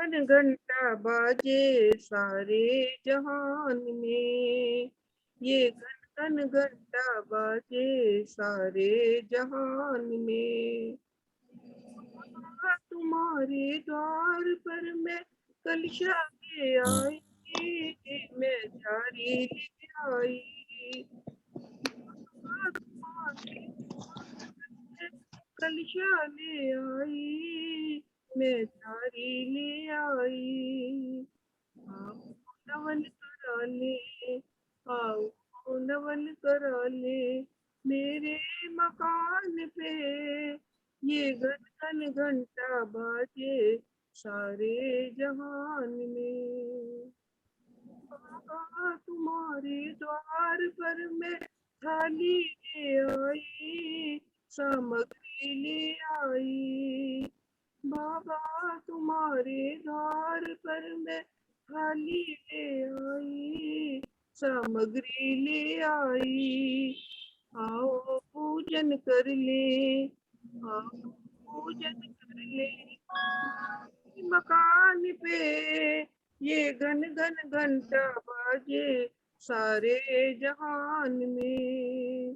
घन घंटा बाजे सारे जहान में, ये घन घन घंटा बाजे सारे जहान में। तुम्हारे द्वार पर मैं कलशा के आई, मैं झारी ले आई। कलशा ले आई, मैं झारी ले आई। आओ नवल करा ले, आओ नवल करा ले, मेरे मकान पे ये घन घन घंटा बाजे सारे जहान में। तुम्हारे द्वार पर मैं थाली ले आई, सामग्री ले आई। बाबा तुम्हारे द्वार पर मैं थाली ले आई, सामग्री ले आई। आओ पूजन कर ले, आओ पूजन कर ले, मकान पे ये घन घन घंटा बाजे सारे जहान में।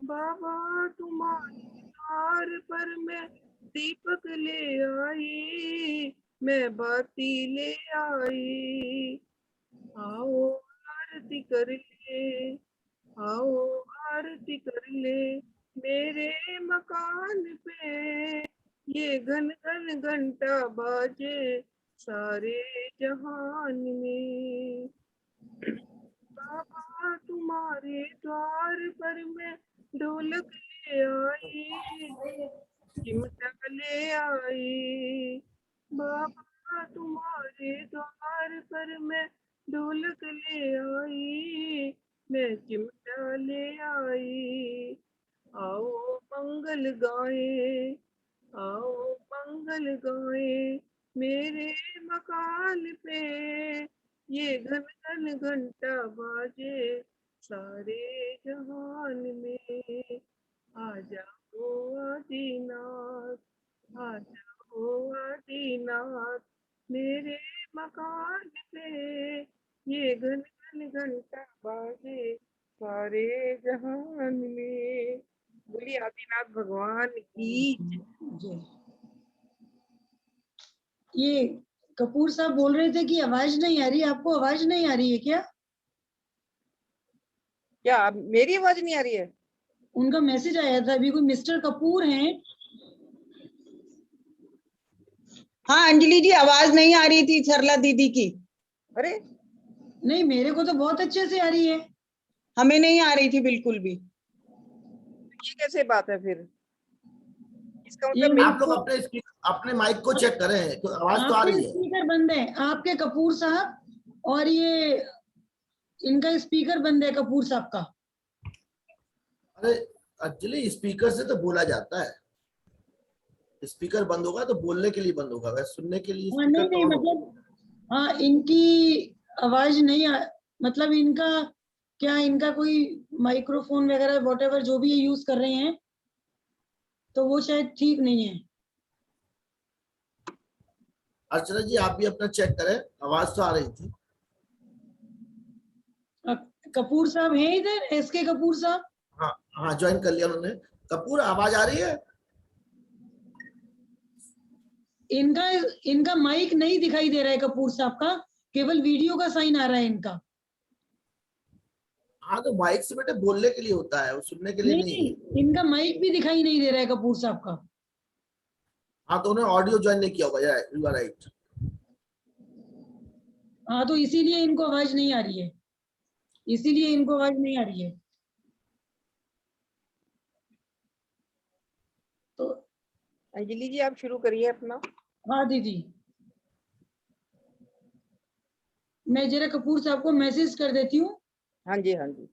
बाबा तुम्हारे द्वार पर मैं दीपक ले आई, मैं बाती ले आई। आओ आरती कर ले, आओ आरती कर ले, मेरे मकान पे ये घन घन घंटा बाजे सारे जहान में। बाबा तुम्हारे द्वार पर मैं ढोलक ले आई, चिमटा ले आई। बाबा तुम्हारे द्वार पर मैं ढोलक ले आई, मैं चिमटा ले आई। आओ मंगल गाए, आओ मंगल गाए, मेरे मकान पे ये घन घन घंटा बाजे सारे जहान में। आ जाओ आदिनाथ, आ जाओ आदिनाथ, मेरे मकान पे ये घन घन घंटा बाजे सारे जहान में। बोलिए आदिनाथ भगवान की जय। ये कपूर साहब बोल रहे थे कि आवाज नहीं आ रही, आपको आवाज नहीं आ रही है क्या? क्या मेरी आवाज नहीं आ रही है? उनका मैसेज आया था अभी, कोई मिस्टर कपूर हैं। हाँ अंजलि जी, आवाज नहीं आ रही थी सरला दीदी की। अरे नहीं, मेरे को तो बहुत अच्छे से आ रही है। हमें नहीं आ रही थी बिल्कुल भी। ये कैसे बात है फिर? इसका ये मतलब आप लोग अपने माइक को चेक करें, तो आवाज तो आ आपके रही है। स्पीकर बंद है, आपके कपूर साहब, और ये इनका स्पीकर बंद है कपूर साहब का। अरे एक्चुअली स्पीकर से तो बोला जाता है, स्पीकर बंद होगा तो बोलने के लिए बंद होगा, वैसे सुनने के लिए हाँ, स्पीकर नहीं तो मतलब, हाँ इनकी आवाज नहीं मतलब इनका क्या, इनका कोई माइक्रोफोन वगैरह वॉटेवर जो भी ये यूज कर रहे हैं, तो वो शायद ठीक नहीं है। अर्चना जी आप भी अपना चेक करें, आवाज तो आ रही थी। कपूर साहब हैं इधर, एसके कपूर साहब? हाँ हाँ, ज्वाइन कर लिया उन्होंने। कपूर आवाज आ रही है? इनका इनका माइक नहीं दिखाई दे रहा है कपूर साहब का, केवल वीडियो का साइन आ रहा है इनका। हाँ तो माइक से बेटे बोलने के लिए होता है, वो सुनने के लिए नहीं। इनका माइक भी दिखाई नहीं दे रहा है कपूर साहब का। हाँ तो उन्हें ऑडियो ज्वाइन नहीं किया होगा, यू आर राइट। हाँ तो इसीलिए इनको आवाज नहीं आ रही है, इसीलिए इनको आवाज नहीं आ रही है। तो अंजलि जी आप शुरू करिए अपना। हाँ दीदी, मैं जरा कपूर साहब को मैसेज कर देती हूँ। हाँ जी हाँ जी।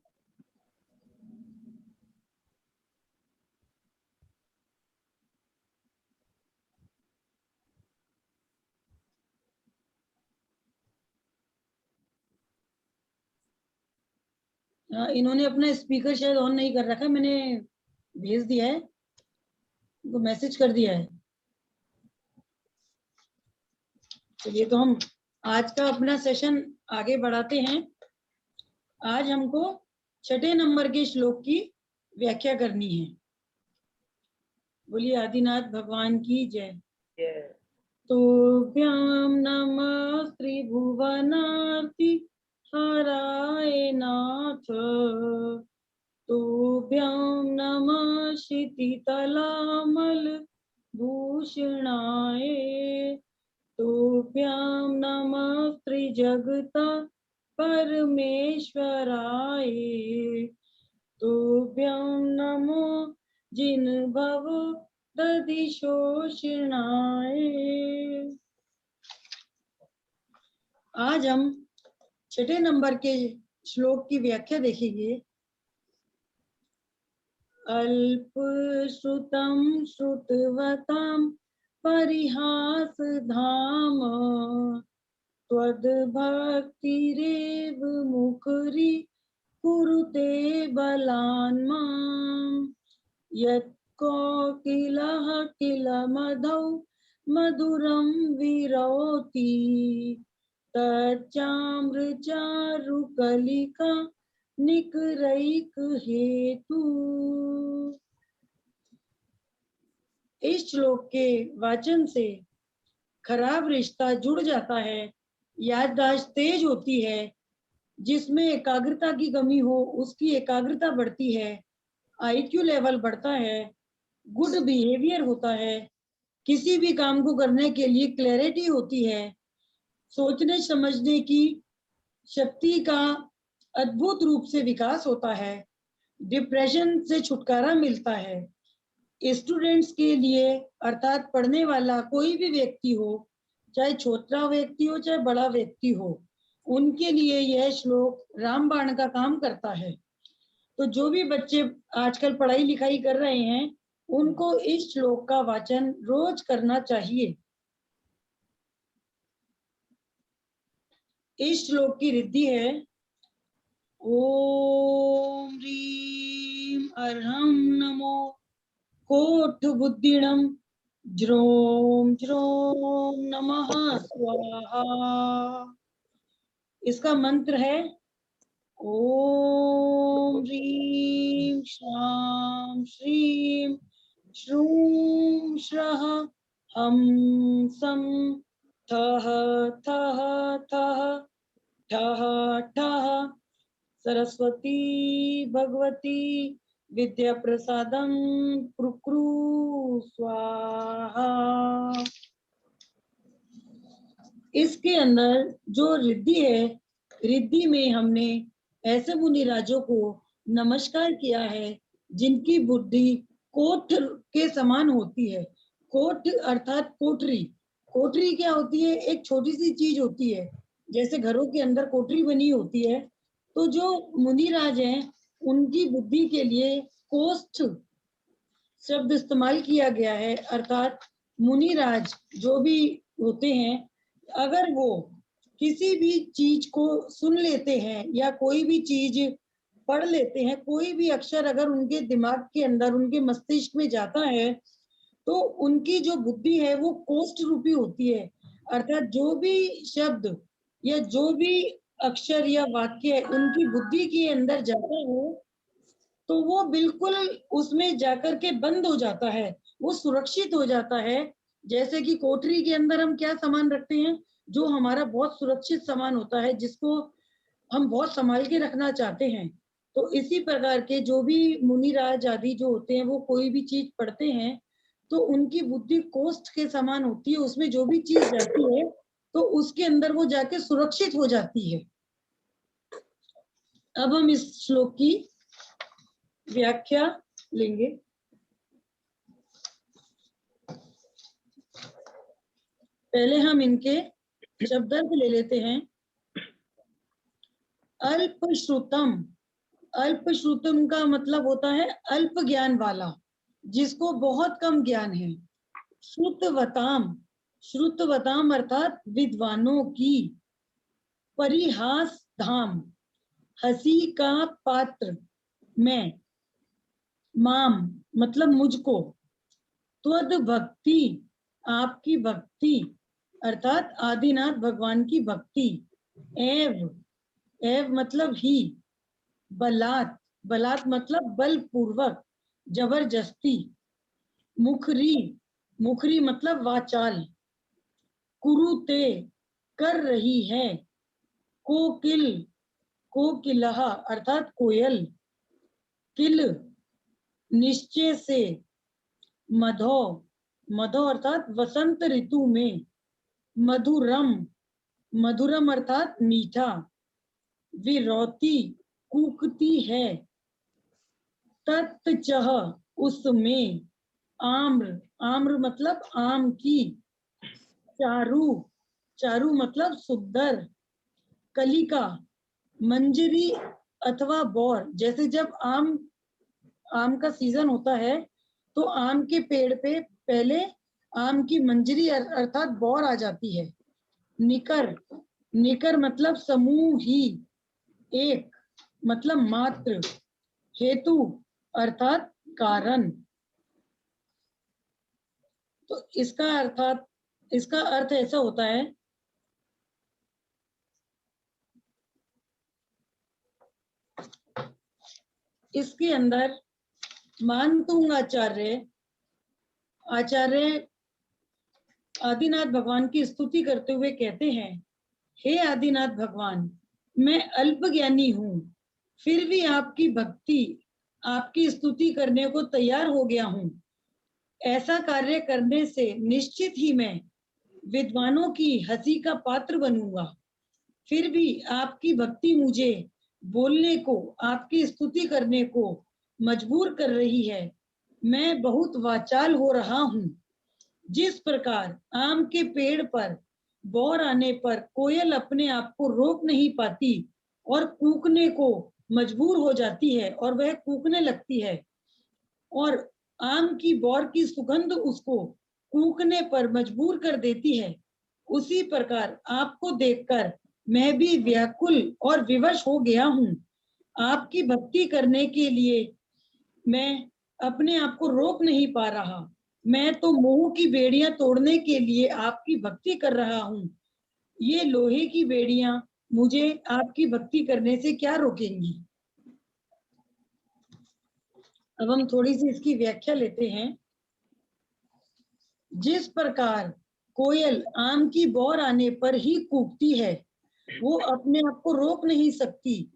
इन्होंने अपना स्पीकर शायद ऑन नहीं कर रखा है, मैंने भेज दिया है, उनको मैसेज कर दिया है। चलिए तो हम आज का अपना सेशन आगे बढ़ाते हैं। आज हमको 6 नंबर के श्लोक की व्याख्या करनी है। बोलिए आदिनाथ भगवान की जय। तुभ्यां नमः त्रिभुवनार्ति हराय नाथ, तुभ्यां नमः क्षितितलामल भूषणाय, तुभ्यां नमः त्रिजगता परमेश्वराय, तुभ्यां नमो जिनभव दधिशोषणाय। आज हम 6 नंबर के श्लोक की व्याख्या देखेंगे। अल्प श्रुतं श्रुतवतां परिहास धाम, त्वद्भक्तिरेव मुखरी कुरुते बलान् माम्, यत्कोकिलः किल मधौ मधुरं विरोति, तच्चामृचारुकलिका निकरैक हेतु। इस श्लोक के वाचन से खराब रिश्ता जुड़ जाता है, याददाश्त तेज होती है, जिसमें एकाग्रता की कमी हो उसकी एकाग्रता बढ़ती है, IQ लेवल बढ़ता है, गुड बिहेवियर होता है, किसी भी काम को करने के लिए क्लैरिटी होती है, सोचने समझने की शक्ति का अद्भुत रूप से विकास होता है, डिप्रेशन से छुटकारा मिलता है। स्टूडेंट्स के लिए अर्थात पढ़ने वाला कोई भी व्यक्ति हो, चाहे छोटा व्यक्ति हो चाहे बड़ा व्यक्ति हो, उनके लिए यह श्लोक रामबाण का काम करता है। तो जो भी बच्चे आजकल पढ़ाई लिखाई कर रहे हैं उनको इस श्लोक का वाचन रोज करना चाहिए। इस श्लोक की रिद्धि है ओम ह्रीं अर्हं नमो कोठ बुद्धिणं ज्रोम ज्रोम नमः स्वाहा। इसका मंत्र है ओम ह्रीं श्रां श्रीं श्रूं श्रः हं सं ठः ठः ठः ठः ठः सरस्वती भगवती विद्या प्रसादं कुरु स्वाहा। इसके अंदर जो रिद्धि है, रिद्धि में हमने ऐसे मुनिराजों को नमस्कार किया है जिनकी बुद्धि कोठ के समान होती है। कोठ अर्थात कोठरी। कोठरी क्या होती है? एक छोटी सी चीज होती है, जैसे घरों के अंदर कोठरी बनी होती है। तो जो मुनिराज हैं उनकी बुद्धि के लिए कोष्ठ शब्द इस्तेमाल किया गया है, अर्थात मुनिराज जो भी होते हैं, अगर वो किसी भी चीज को सुन लेते हैं या कोई भी चीज पढ़ लेते हैं, कोई भी अक्षर अगर उनके दिमाग के अंदर उनके मस्तिष्क में जाता है तो उनकी जो बुद्धि है वो कोष्ठ रूपी होती है। अर्थात जो भी शब्द या जो भी अक्षर या वाक्य उनकी बुद्धि के अंदर जाता हो तो वो बिल्कुल उसमें जाकर के बंद हो जाता है, वो सुरक्षित हो जाता है। जैसे कि कोठरी के अंदर हम क्या सामान रखते हैं, जो हमारा बहुत सुरक्षित सामान होता है, जिसको हम बहुत संभाल के रखना चाहते हैं। तो इसी प्रकार के जो भी मुनिराज आदि जो होते हैं वो कोई भी चीज पढ़ते हैं तो उनकी बुद्धि कोष्ठ के समान होती है, उसमें जो भी चीज जाती है तो उसके अंदर वो जाके सुरक्षित हो जाती है। अब हम इस श्लोक की व्याख्या लेंगे। पहले हम इनके शब्दार्थ ले लेते हैं। अल्प श्रुतम। अल्प श्रुतम का मतलब होता है अल्प ज्ञान वाला, जिसको बहुत कम ज्ञान है। श्रुतवताम। श्रुतवताम अर्थात विद्वानों की। परिहास धाम, हंसी का पात्र। मैं, माम मतलब मुझको। त्वद भक्ति, आपकी भक्ति। अर्थात आदिनाथ भगवान की भक्ति। एव, एव मतलब ही। बलात्, बलात् मतलब बलपूर्वक, जबरदस्ती। मुखरी, मुखरी मतलब वाचाल। कुरुते, कर रही है। कोकिल, कोकिलः अर्थात कोयल। किल, निश्चय से। मधो, मधो अर्थात वसंत ऋतु में। मधुरम, मधुरम अर्थात मीठा। विरौती, कूकती है। तत्चह, उसमें। आम्र, आम्र मतलब आम की। चारु, चारु मतलब सुंदर। कलिका, मंजरी अथवा बौर। जैसे जब आम का सीजन होता है तो आम के पेड़ पे पहले आम की मंजरी अर्थात बौर आ जाती है। निकर, निकर मतलब समूह ही, एक मतलब मात्र। हेतु अर्थात कारण। तो इसका अर्थ ऐसा होता है, इसके अंदर मानतुंग आचार्य आदिनाथ भगवान की स्तुति करते हुए कहते हैं, हे आदिनाथ भगवान, मैं अल्प ज्ञानी हूँ, फिर भी आपकी भक्ति, आपकी स्तुति करने को तैयार हो गया हूँ। ऐसा कार्य करने से निश्चित ही मैं विद्वानों की हंसी का पात्र बनूंगा। फिर भी आपकी भक्ति मुझे बोलने को, आपकी स्तुति करने को मजबूर कर रही है। मैं बहुत वाचाल हो रहा हूँ। जिस प्रकार आम के पेड़ पर बौर आने पर कोयल अपने आप को रोक नहीं पाती और कूकने को मजबूर हो जाती है और वह कूकने लगती है, और आम की बौर की सुगंध उसको कूकने पर मजबूर कर देती है, उसी प्रकार आपको देखकर मैं भी व्याकुल और विवश हो गया हूँ। आपकी भक्ति करने के लिए मैं अपने आप को रोक नहीं पा रहा। मैं तो मोह की बेड़ियां तोड़ने के लिए आपकी भक्ति कर रहा हूँ। ये लोहे की बेड़ियां मुझे आपकी भक्ति करने से क्या रोकेंगी। अब हम थोड़ी सी इसकी व्याख्या लेते हैं। जिस प्रकार कोयल आम की बौर आने पर ही कूकती है, वो अपने आप को रोक नहीं सकती,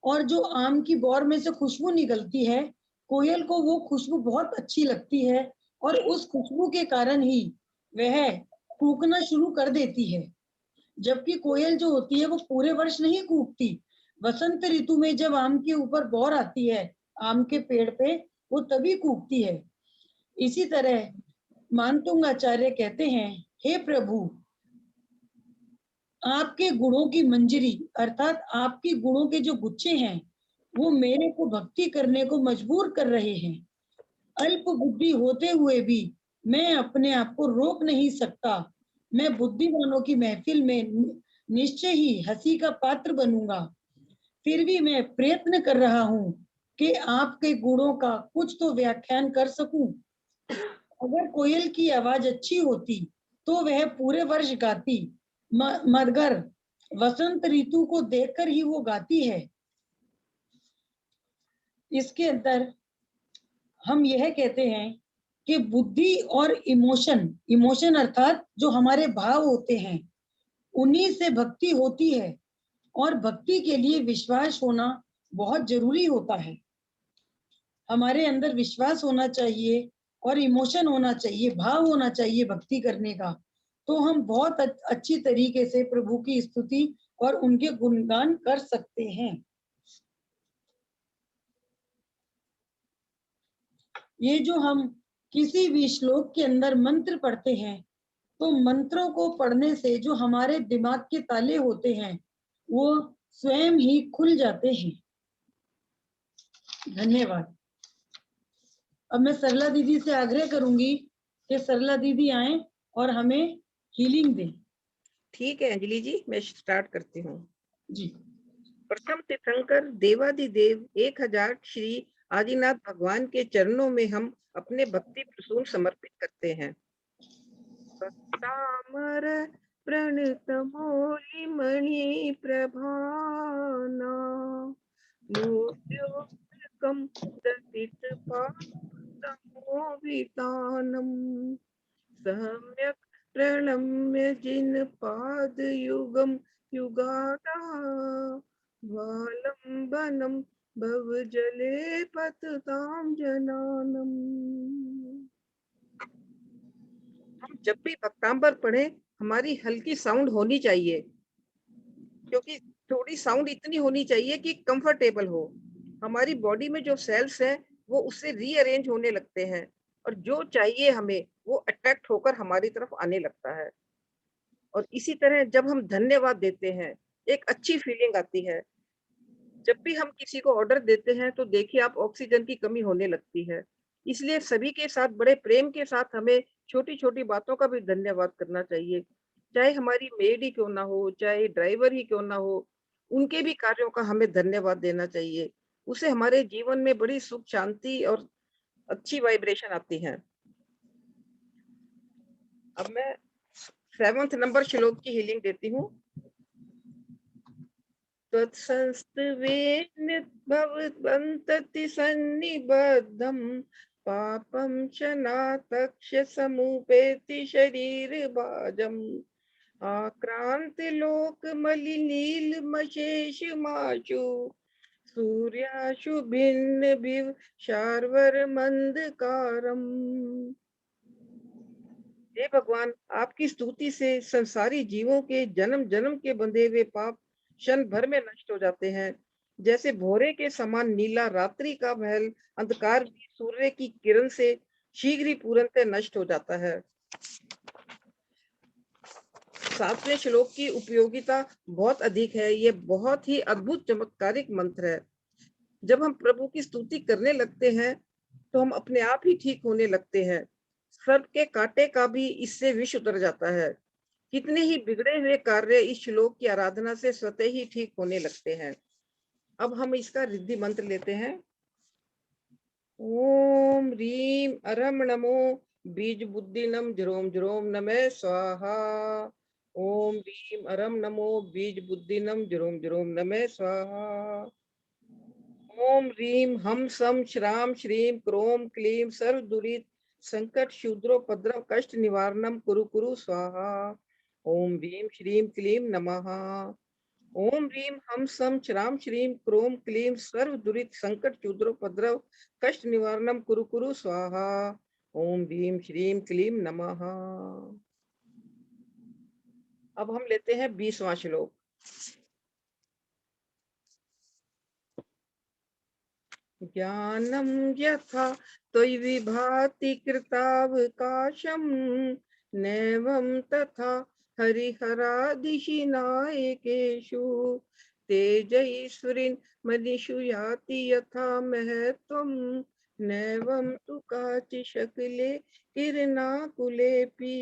और जो आम की बौर में से खुशबू निकलती है, कोयल को वो खुशबू बहुत अच्छी लगती है और उस खुशबू के कारण ही वह कूकना शुरू कर देती है। जबकि कोयल जो होती है वो पूरे वर्ष नहीं कूकती, वसंत ऋतु में जब आम के ऊपर बौर आती है आम के पेड़ पे, वो तभी कूकती है। इसी तरह मानतुंग आचार्य कहते हैं, हे प्रभु, आपके गुणों की मंजरी अर्थात आपके गुणों के जो गुच्छे हैं वो मेरे को भक्ति करने को मजबूर कर रहे हैं। अल्प बुद्धि होते हुए भी मैं अपने आप को रोक नहीं सकता। मैं बुद्धिमानों की महफिल में निश्चय ही हंसी का पात्र बनूंगा। फिर भी मैं प्रयत्न कर रहा हूँ कि आपके गुणों का कुछ तो व्याख्यान कर सकूं। अगर कोयल की आवाज अच्छी होती तो वह पूरे वर्ष गाती, मगर वसंत ऋतु को देखकर ही वो गाती है। इसके अंदर हम यह कहते हैं कि बुद्धि और इमोशन, इमोशन अर्थात जो हमारे भाव होते हैं, उन्हीं से भक्ति होती है, और भक्ति के लिए विश्वास होना बहुत जरूरी होता है। हमारे अंदर विश्वास होना चाहिए और इमोशन होना चाहिए, भाव होना चाहिए भक्ति करने का, तो हम बहुत अच्छी तरीके से प्रभु की स्तुति और उनके गुणगान कर सकते हैं। ये जो हम किसी भी श्लोक के अंदर मंत्र पढ़ते हैं, तो मंत्रों को पढ़ने से जो हमारे दिमाग के ताले होते हैं वो स्वयं ही खुल जाते हैं। धन्यवाद। अब मैं सरला दीदी से आग्रह करूंगी कि सरला दीदी आए और हमें हीलिंग दें। ठीक है अंजलि जी, मैं स्टार्ट करती हूँ जी। प्रथम तीर्थंकर देवादिदेव 1000 श्री आदिनाथ भगवान के चरणों में हम अपने भक्ति प्रसून समर्पित करते हैं। तामर प्रणतमौलि मणि प्रभाना मूर्ध्योऽकं दतित पादमोवितानम् सम्यक् प्रणम्य जिनपादयुगं युगादा वालम्बनं भवजले पततां जनानम्। हम जब भी भक्तांबर पढ़े हमारी हल्की साउंड होनी चाहिए, क्योंकि थोड़ी साउंड इतनी होनी चाहिए कि कंफर्टेबल हो। हमारी बॉडी में जो सेल्स है वो उससे रीअरेंज होने लगते हैं और जो चाहिए हमें वो अट्रैक्ट होकर हमारी तरफ आने लगता है। और इसी तरह जब हम धन्यवाद देते हैं एक अच्छी फीलिंग आती है। जब भी हम किसी को ऑर्डर देते हैं तो देखिए आप ऑक्सीजन की कमी होने लगती है। इसलिए सभी के साथ बड़े प्रेम के साथ हमें छोटी-छोटी बातों का भी धन्यवाद करना चाहिए। चाहे हमारी मेड ही क्यों ना हो, चाहे ड्राइवर ही क्यों ना हो, उनके भी कार्यों का हमें धन्यवाद देना चाहिए। उससे हमारे जीवन में बड़ी सुख शांति और अच्छी वाइब्रेशन आती है। अब मैं 7th नंबर श्लोक की हीलिंग देती हूँ। त्वत्संस्तवेन भवन्तति सन्निबद्धं पापं शनातक्ष समुपेति शरीरभाजम् आक्रान्तलोकमलिनीलमशेषमाशु सूर्याशु भिन्नभिव शार्वर्मन्धकारम्। हे भगवान, आपकी स्तुति से संसारी जीवों के जन्म जन्म के बंधे हुए पाप क्षण भर में नष्ट हो जाते हैं। जैसे भोरे के समान नीला रात्रि का महल अंधकार भी सूर्य की किरण से शीघ्र ही पूर्णतः नष्ट हो जाता है। 7वें श्लोक की उपयोगिता बहुत अधिक है। ये बहुत ही अद्भुत चमत्कारिक मंत्र है। जब हम प्रभु की स्तुति करने लगते हैं तो हम अपने आप ही ठीक होने लगते हैं। सर्प के कांटे का भी इससे विष उतर जाता है। कितने ही बिगड़े हुए कार्य इस श्लोक की आराधना से स्वतः ही ठीक होने लगते हैं। अब हम इसका रिद्धि मंत्र लेते हैं। ओम ह्रीम अरम नमो बीज बुद्धिनम ज्रोम ज्रोम नमः स्वाहा। ओम ह्रीम अरम नमो बीज बुद्धिनम ज्रोम ज्रोम नमः स्वाहा। ओम ह्रीम हम सम श्राम श्रीम क्रोम क्लीम सर्व दुरित संकट शूद्रोपद्रव कष्ट निवारणम कुरु कुरु स्वाहा। ओम भीम श्रीम क्लीम नमः। ओम ह्रीम हम सम श्राम श्रीम क्रोम क्लीम सर्व दुरित संकट शूद्रोपद्रव कष्ट निवारणम कुरु कुरु स्वाहा। ओम भीम श्रीम क्लीम नमः। अब हम लेते हैं 20वां श्लोक। ज्ञानम यथा त्वयि विभाति कृतावकाशम नैवं तथा हरिहरादिशि नायकेषु तेजईश्वरीन् मनीषु याति यथा महत्वं नैवं तु काचि शकले किरणाकुलेपि।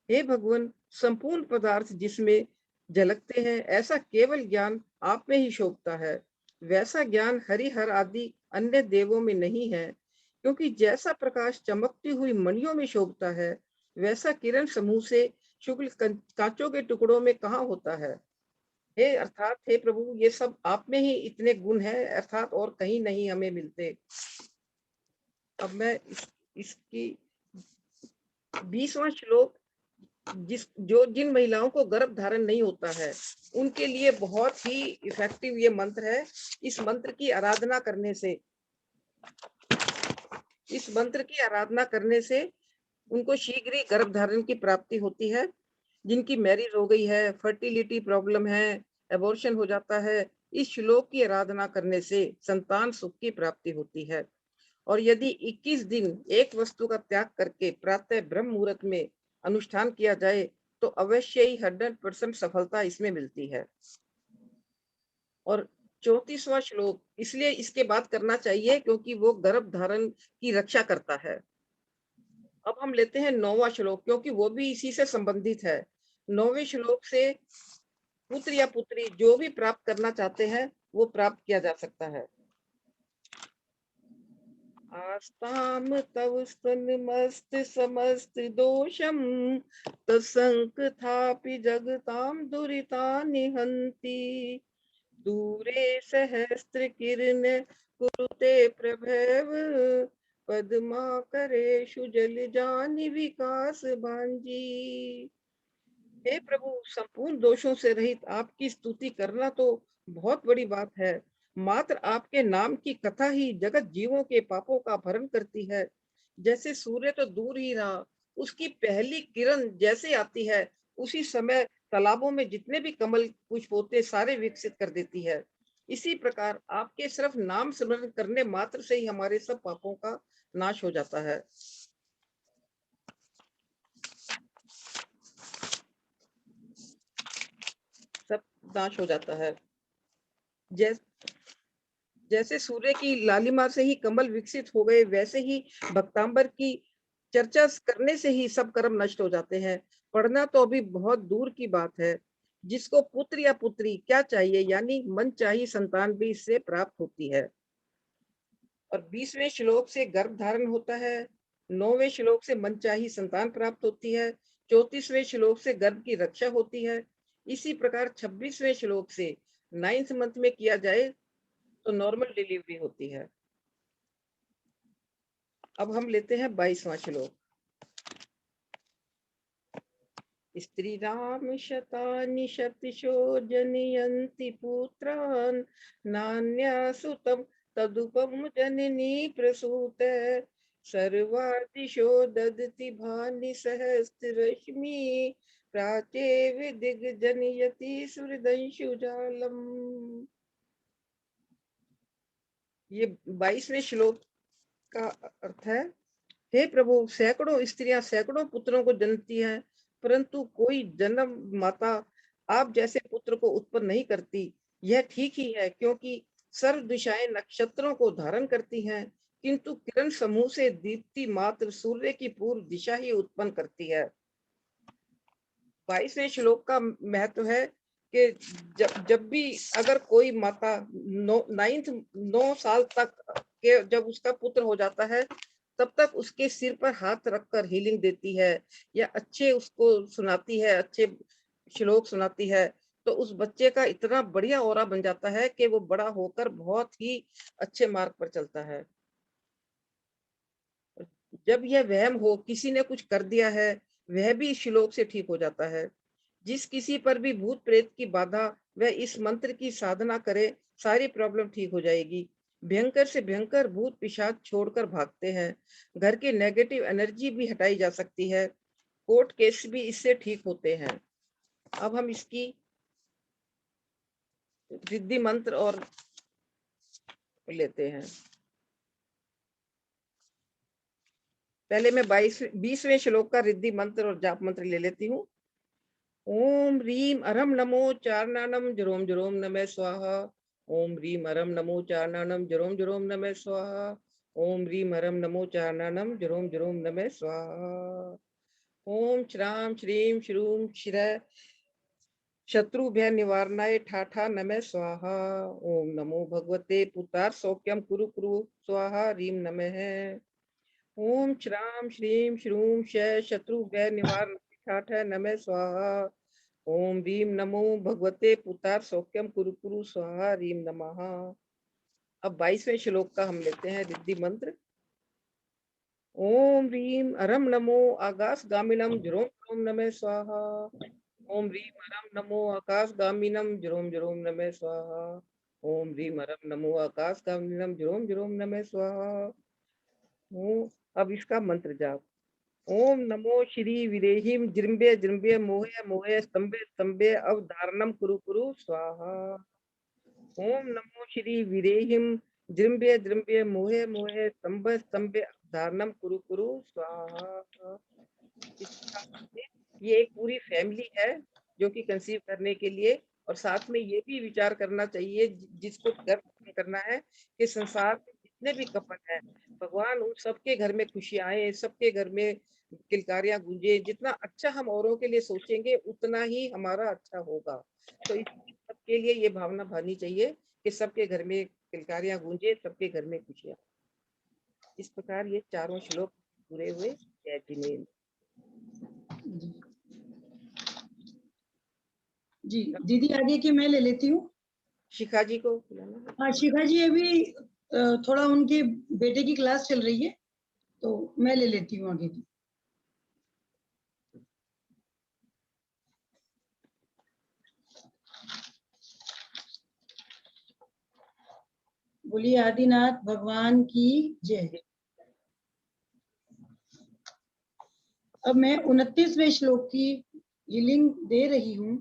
हे भगवान, संपूर्ण पदार्थ जिसमें झलकते हैं ऐसा केवल ज्ञान आप में ही शोभता है। वैसा ज्ञान हरिहर आदि अन्य देवों में नहीं है, क्योंकि जैसा प्रकाश चमकती हुई मणियों में शोभता है वैसा किरण समूह से शुक्ल कांचों के टुकड़ों में कहाँ होता है। हे अर्थात हे प्रभु, ये सब आप में ही इतने गुण हैं, अर्थात और कहीं नहीं हमें मिलते। अब मैं इसकी 20वां श्लोक जिन महिलाओं को गर्भ धारण नहीं होता है उनके लिए बहुत ही इफेक्टिव ये मंत्र है। इस मंत्र की आराधना करने से उनको शीघ्र ही गर्भ धारण की प्राप्ति होती है। जिनकी मैरिज हो गई है, फर्टिलिटी प्रॉब्लम है, एबॉर्शन हो जाता है, इस श्लोक की आराधना करने से संतान सुख की प्राप्ति होती है। और यदि 21 दिन एक वस्तु का त्याग करके प्रातः ब्रह्म मुहूर्त में अनुष्ठान किया जाए तो अवश्य ही 100% सफलता इसमें मिलती है। और 34वां श्लोक इसलिए इसके बाद करना चाहिए क्योंकि वो गर्भ धारण की रक्षा करता है। अब हम लेते हैं 9वां श्लोक, क्योंकि वो भी इसी से संबंधित है। 9वें श्लोक से पुत्र या पुत्री जो भी प्राप्त करना चाहते हैं वो प्राप्त किया जा सकता है। आस्ताम तव स्तनमस्त समस्त दोषम तत्संकथापि जगताम दुरितानि हन्ति दूरे सहस्त्र किरण कुरुते प्रभव पद्माकरेषु जलजानि विकास भांजी। हे प्रभु, संपूर्ण दोषों से रहित आपकी स्तुति करना तो बहुत बड़ी बात है। मात्र आपके नाम की कथा ही जगत जीवों के पापों का भरण करती है। जैसे सूर्य तो दूर ही रहा, उसकी पहली किरण जैसे आती है, उसी समय तालाबों में जितने भी कमल पुष्प होते सारे विकसित कर देती है। इसी प्रकार आपके सिर्फ नाम स्मरण करने मात्र से ही हमारे सब पापों का नाश हो जाता है। सब नाश हो जाता है। जैसे सूर्य की लालिमा से ही कमल विकसित हो गए, वैसे ही भक्तांबर की चर्चा करने से ही सब कर्म नष्ट हो जाते हैं। पढ़ना तो अभी बहुत दूर की बात है। जिसको पुत्र या पुत्री क्या चाहिए, यानी मन चाहिए संतान भी इससे प्राप्त होती है। और 20वें श्लोक से गर्भ धारण होता है, 9वें श्लोक से मन चाहिए संतान प्राप्त होती है, 34वें श्लोक से गर्भ की रक्षा होती है। इसी प्रकार 26वें श्लोक से 9th मंथ में किया जाए तो नॉर्मल डिलीवरी होती है। अब हम लेते हैं 22वां श्लोक। स्त्री राम शतानि शतशो जनयन्ति पुत्रान् नान्या सुतं तदुपम जननी प्रसूत सर्वादिशो ददति भानि सहस्ररश्मि प्राचे दिग्जनयति सुहृदंशुजालम्। ये 22वें श्लोक का अर्थ है, हे प्रभु, सैकड़ों स्त्रियां सैकड़ों पुत्रों को जन्मती हैं, परंतु कोई जन्म माता आप जैसे पुत्र को उत्पन्न नहीं करती। यह ठीक ही है, क्योंकि सर्व दिशाएं नक्षत्रों को धारण करती हैं, किंतु किरण समूह से दीप्ति मात्र सूर्य की पूर्व दिशा ही उत्पन्न करती है। 22वें श्लोक का महत्व है कि जब भी अगर कोई माता 9 साल तक के जब उसका पुत्र हो जाता है, तब तक उसके सिर पर हाथ रखकर हीलिंग देती है या अच्छे उसको सुनाती है, अच्छे श्लोक सुनाती है, तो उस बच्चे का इतना बढ़िया ऑरा बन जाता है कि वो बड़ा होकर बहुत ही अच्छे मार्ग पर चलता है। जब यह वहम हो किसी ने कुछ कर दिया है, वह भी इस श्लोक से ठीक हो जाता है। जिस किसी पर भी भूत प्रेत की बाधा, वह इस मंत्र की साधना करे, सारी प्रॉब्लम ठीक हो जाएगी। भयंकर से भयंकर भूत पिशाच छोड़कर भागते हैं। घर की नेगेटिव एनर्जी भी हटाई जा सकती है। कोर्ट केस भी इससे ठीक होते हैं। अब हम इसकी रिद्धि मंत्र और लेते हैं। पहले मैं 20वें श्लोक का रिद्धि मंत्र और जाप मंत्र ले लेती हूँ। ओम ह्रीम अरम नमो चारणानम जरोम जरोम नमः स्वाहा। ओम ह्रीम अरम नमो चारणानम जरोम जरोम नमः स्वाहा। ओम ह्रीम अरम नमो चारणानम जरोम जरोम नमः स्वाहा। ओम श्राम श्रीम श्रूम क्षीर शत्रुभ्य निवारणाय ठाठा नमः स्वाहा। ओम नमो भगवते पुतार सौख्यम कुरु कुरु स्वाहा ह्रीम नमः। ओम श्राम श्रीम श्रूम शत्रुभ्य निवारणाय ठाठा नमः स्वाहा। ओम ह्रीम नमो भगवते पुतार सौख्यम कुरु कुरु स्वाहा ह्रीम नमः। अब 22वें श्लोक का हम लेते हैं रिद्धि मंत्र। ओम ह्रीम अरम नमो आकाश गामिनम जरोम जरोम नमः स्वाहा। ओम ह्रीम अरम नमो आकाश गामिनम जरोम जरोम नमः स्वाहा। ओम ह्रीम अरम नमो आकाश गामिनम जरोम जरोम नमः स्वाहा। अब इसका मंत्र जाप। ओम नमो श्री विदेहिम जृंभे जृंभे मोहे मोहे स्तंभे स्तंभे अवधारणम कुरु कुरु स्वाहा। ओम नमो श्री विदेहिम जृंभे जृंभे मोहे मोहे स्तंभे स्तंभे अवधारणम कुरु कुरु स्वाहा। ये एक पूरी फैमिली है जो कि कंसीव करने के लिए, और साथ में ये भी विचार करना चाहिए जिसको गर्भ करना है कि संसार में जितने भी कपल हैं, भगवान उन सबके घर में खुशियां आए, सबके घर में किलकारियां गूंजे। जितना अच्छा हम औरों के लिए सोचेंगे उतना ही हमारा अच्छा होगा। तो सबके लिए ये भावना भानी चाहिए कि सबके घर में किलकारियां गूंजे, सबके घर में खुशियां। इस प्रकार ये चारों श्लोक पूरे हुए। जय जिनेन्द्र। जी दीदी आगे की मैं ले लेती हूँ। शिखा जी को बुलाना। हाँ शिखा जी अभी थोड़ा उनके बेटे की क्लास चल रही है तो मैं ले लेती हूँ आगे की। बोलिए आदिनाथ भगवान की जय। अब मैं 29वें श्लोक की हीलिंग दे रही हूँ।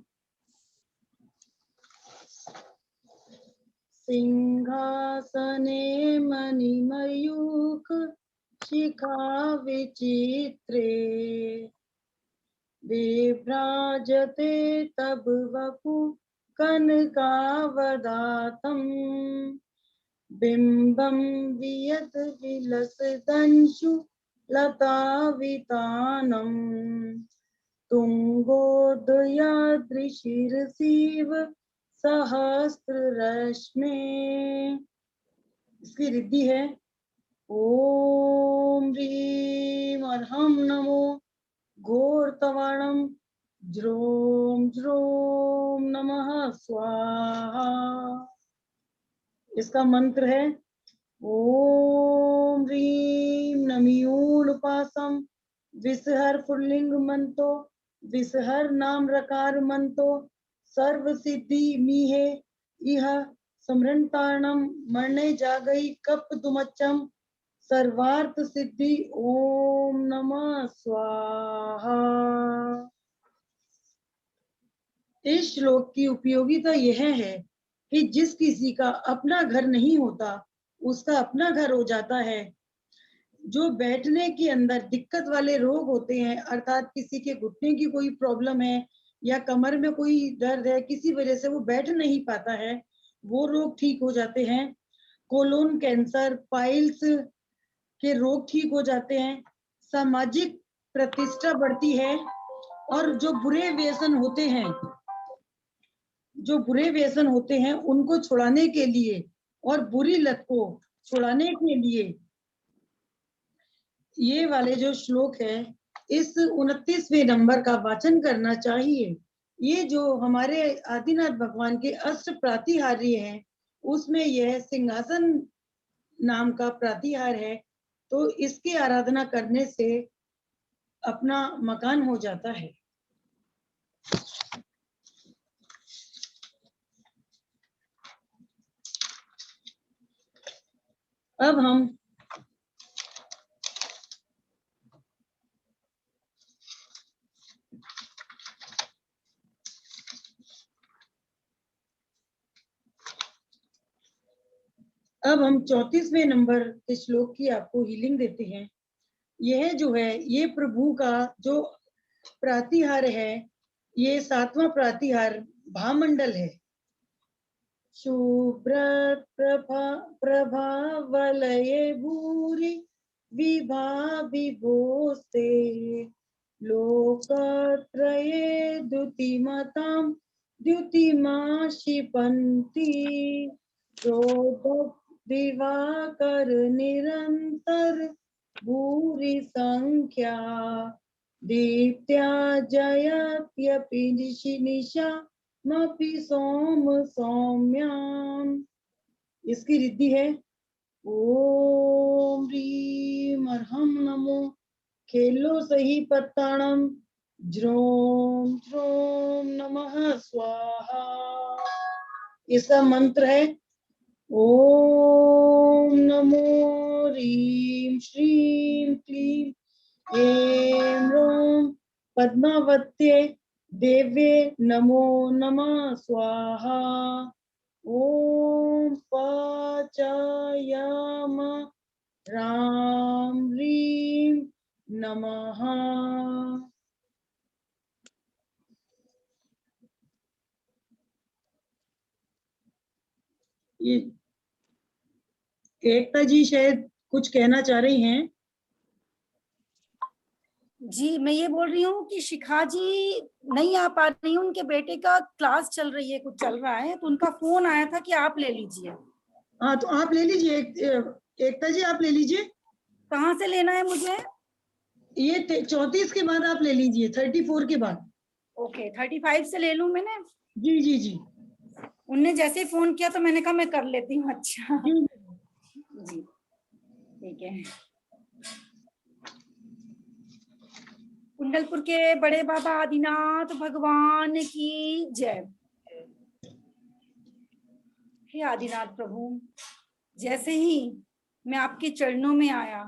सिंहासने मणिमयूख शिखा विचित्रे विभ्राजते तब वपु कनकावदातम् बिंबं वियत विलसदंशु लतावितानम् तुंगोदयाद्रिशिरसीव सहस्ररश्मे। इसकी रिद्धि है ओम ह्रीं अर्हं नमो घोरतवाणं ज्रोम ज्रोम नमः स्वाहा। इसका मंत्र है ओम ह्रीं नमियूलपासम विसहर पुल्लिंग मंतो विसहर नाम रकार मंतो सर्व सिद्धि मीहे इह समृंतारणम मरणे जागई कप दुमच्चम सर्वार्थ सिद्धि ओम नमः स्वाहा। इस श्लोक की उपयोगिता यह है कि जिस किसी का अपना घर नहीं होता उसका अपना घर हो जाता है। जो बैठने के अंदर दिक्कत वाले रोग होते हैं अर्थात किसी के घुटने की कोई प्रॉब्लम है या कमर में कोई दर्द है किसी वजह से वो बैठ नहीं पाता है वो रोग ठीक हो जाते हैं। कोलोन कैंसर पाइल्स के रोग ठीक हो जाते हैं। सामाजिक प्रतिष्ठा बढ़ती है और जो बुरे व्यसन होते हैं उनको छुड़ाने के लिए और बुरी लत को छुड़ाने के लिए ये वाले जो श्लोक है इस 29वें नंबर का वाचन करना चाहिए। ये जो हमारे आदिनाथ भगवान के अष्ट प्रातिहार्य हैं उसमें यह सिंहासन नाम का प्रातिहार है तो इसकी आराधना करने से अपना मकान हो जाता है। अब हम 34वें नंबर के श्लोक की आपको हीलिंग देते हैं। यह जो है ये प्रभु का जो प्रातिहार है ये 7वां प्रातिहार भामंडल है। शुभ्रत प्रभा वलये भूरि विभा विभोस्ते लोकत्रये द्युतिमतां द्युतिमा क्षिपन्ति दिवाकर निरंतर भूरि संख्या दीप्त्या जयत्यपि निशा मपि सोम सौम्याम। इसकी रिद्धि है ओम ह्रीं अर्हं नमो खेलो सही पत्ताणम ज्रोम ज्रोम नमः स्वाहा। इसका मंत्र है ओम नमो ह्रीं श्रीं क्लीं ऐं ह्रौं पद्मावत्यै देव्ये नमो नमः स्वाहा। ओम पाचायाम राम ह्रीं नमः। ये एकता जी शायद कुछ कहना चाह रही हैं। जी मैं ये बोल रही हूँ कि शिखा जी नहीं आ पा रही हूँ उनके बेटे का क्लास चल रही है कुछ चल रहा है तो उनका फोन आया था कि आप ले लीजिए। हाँ तो आप ले लीजिए एकता जी आप ले लीजिए। कहाँ से लेना है मुझे? ये 34 के बाद आप ले लीजिए, 34 के बाद। ओके, 35 से ले लूं मैंने? जी जी जी उनने जैसे ही फोन किया तो मैंने कहा मैं कर लेती हूँ। अच्छा जी। जी, ठीक है। कुंडलपुर के बड़े बाबा आदिनाथ भगवान की जय। हे आदिनाथ प्रभु, जैसे ही मैं आपके चरणों में आया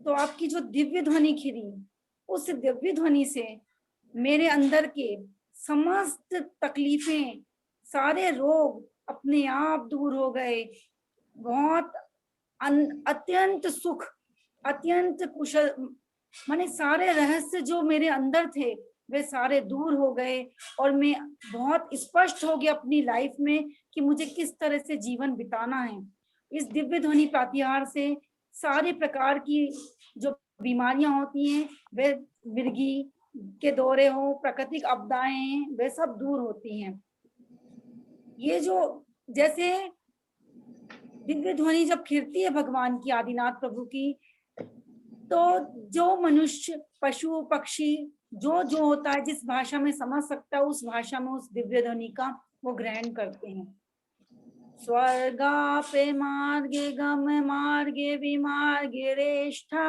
तो आपकी जो दिव्य ध्वनि खिरी, उस दिव्य ध्वनि से मेरे अंदर के समस्त तकलीफें, सारे रोग अपने आप दूर हो गए। बहुत अत्यंत सुख, अत्यंत कुशल, माने सारे रहस्य जो मेरे अंदर थे वे सारे दूर हो गए और मैं बहुत स्पष्ट हो गया अपनी लाइफ में कि मुझे किस तरह से जीवन बिताना है। इस दिव्य ध्वनि प्रातिहार से सारे प्रकार की जो बीमारियां होती हैं, वे मिर्गी के दौरे हो, प्राकृतिक आपदाएं, वे सब दूर होती हैं। ये जो जैसे दिव्य ध्वनि जब खिरती है भगवान की, आदिनाथ प्रभु की, तो जो मनुष्य, पशु, पक्षी जो होता है, जिस भाषा में समझ सकता है, उस भाषा में उस दिव्य ध्वनि का वो ग्रहण करते हैं। स्वर्गापे मार्गे गम मार्गे विमार्गे रेष्ठा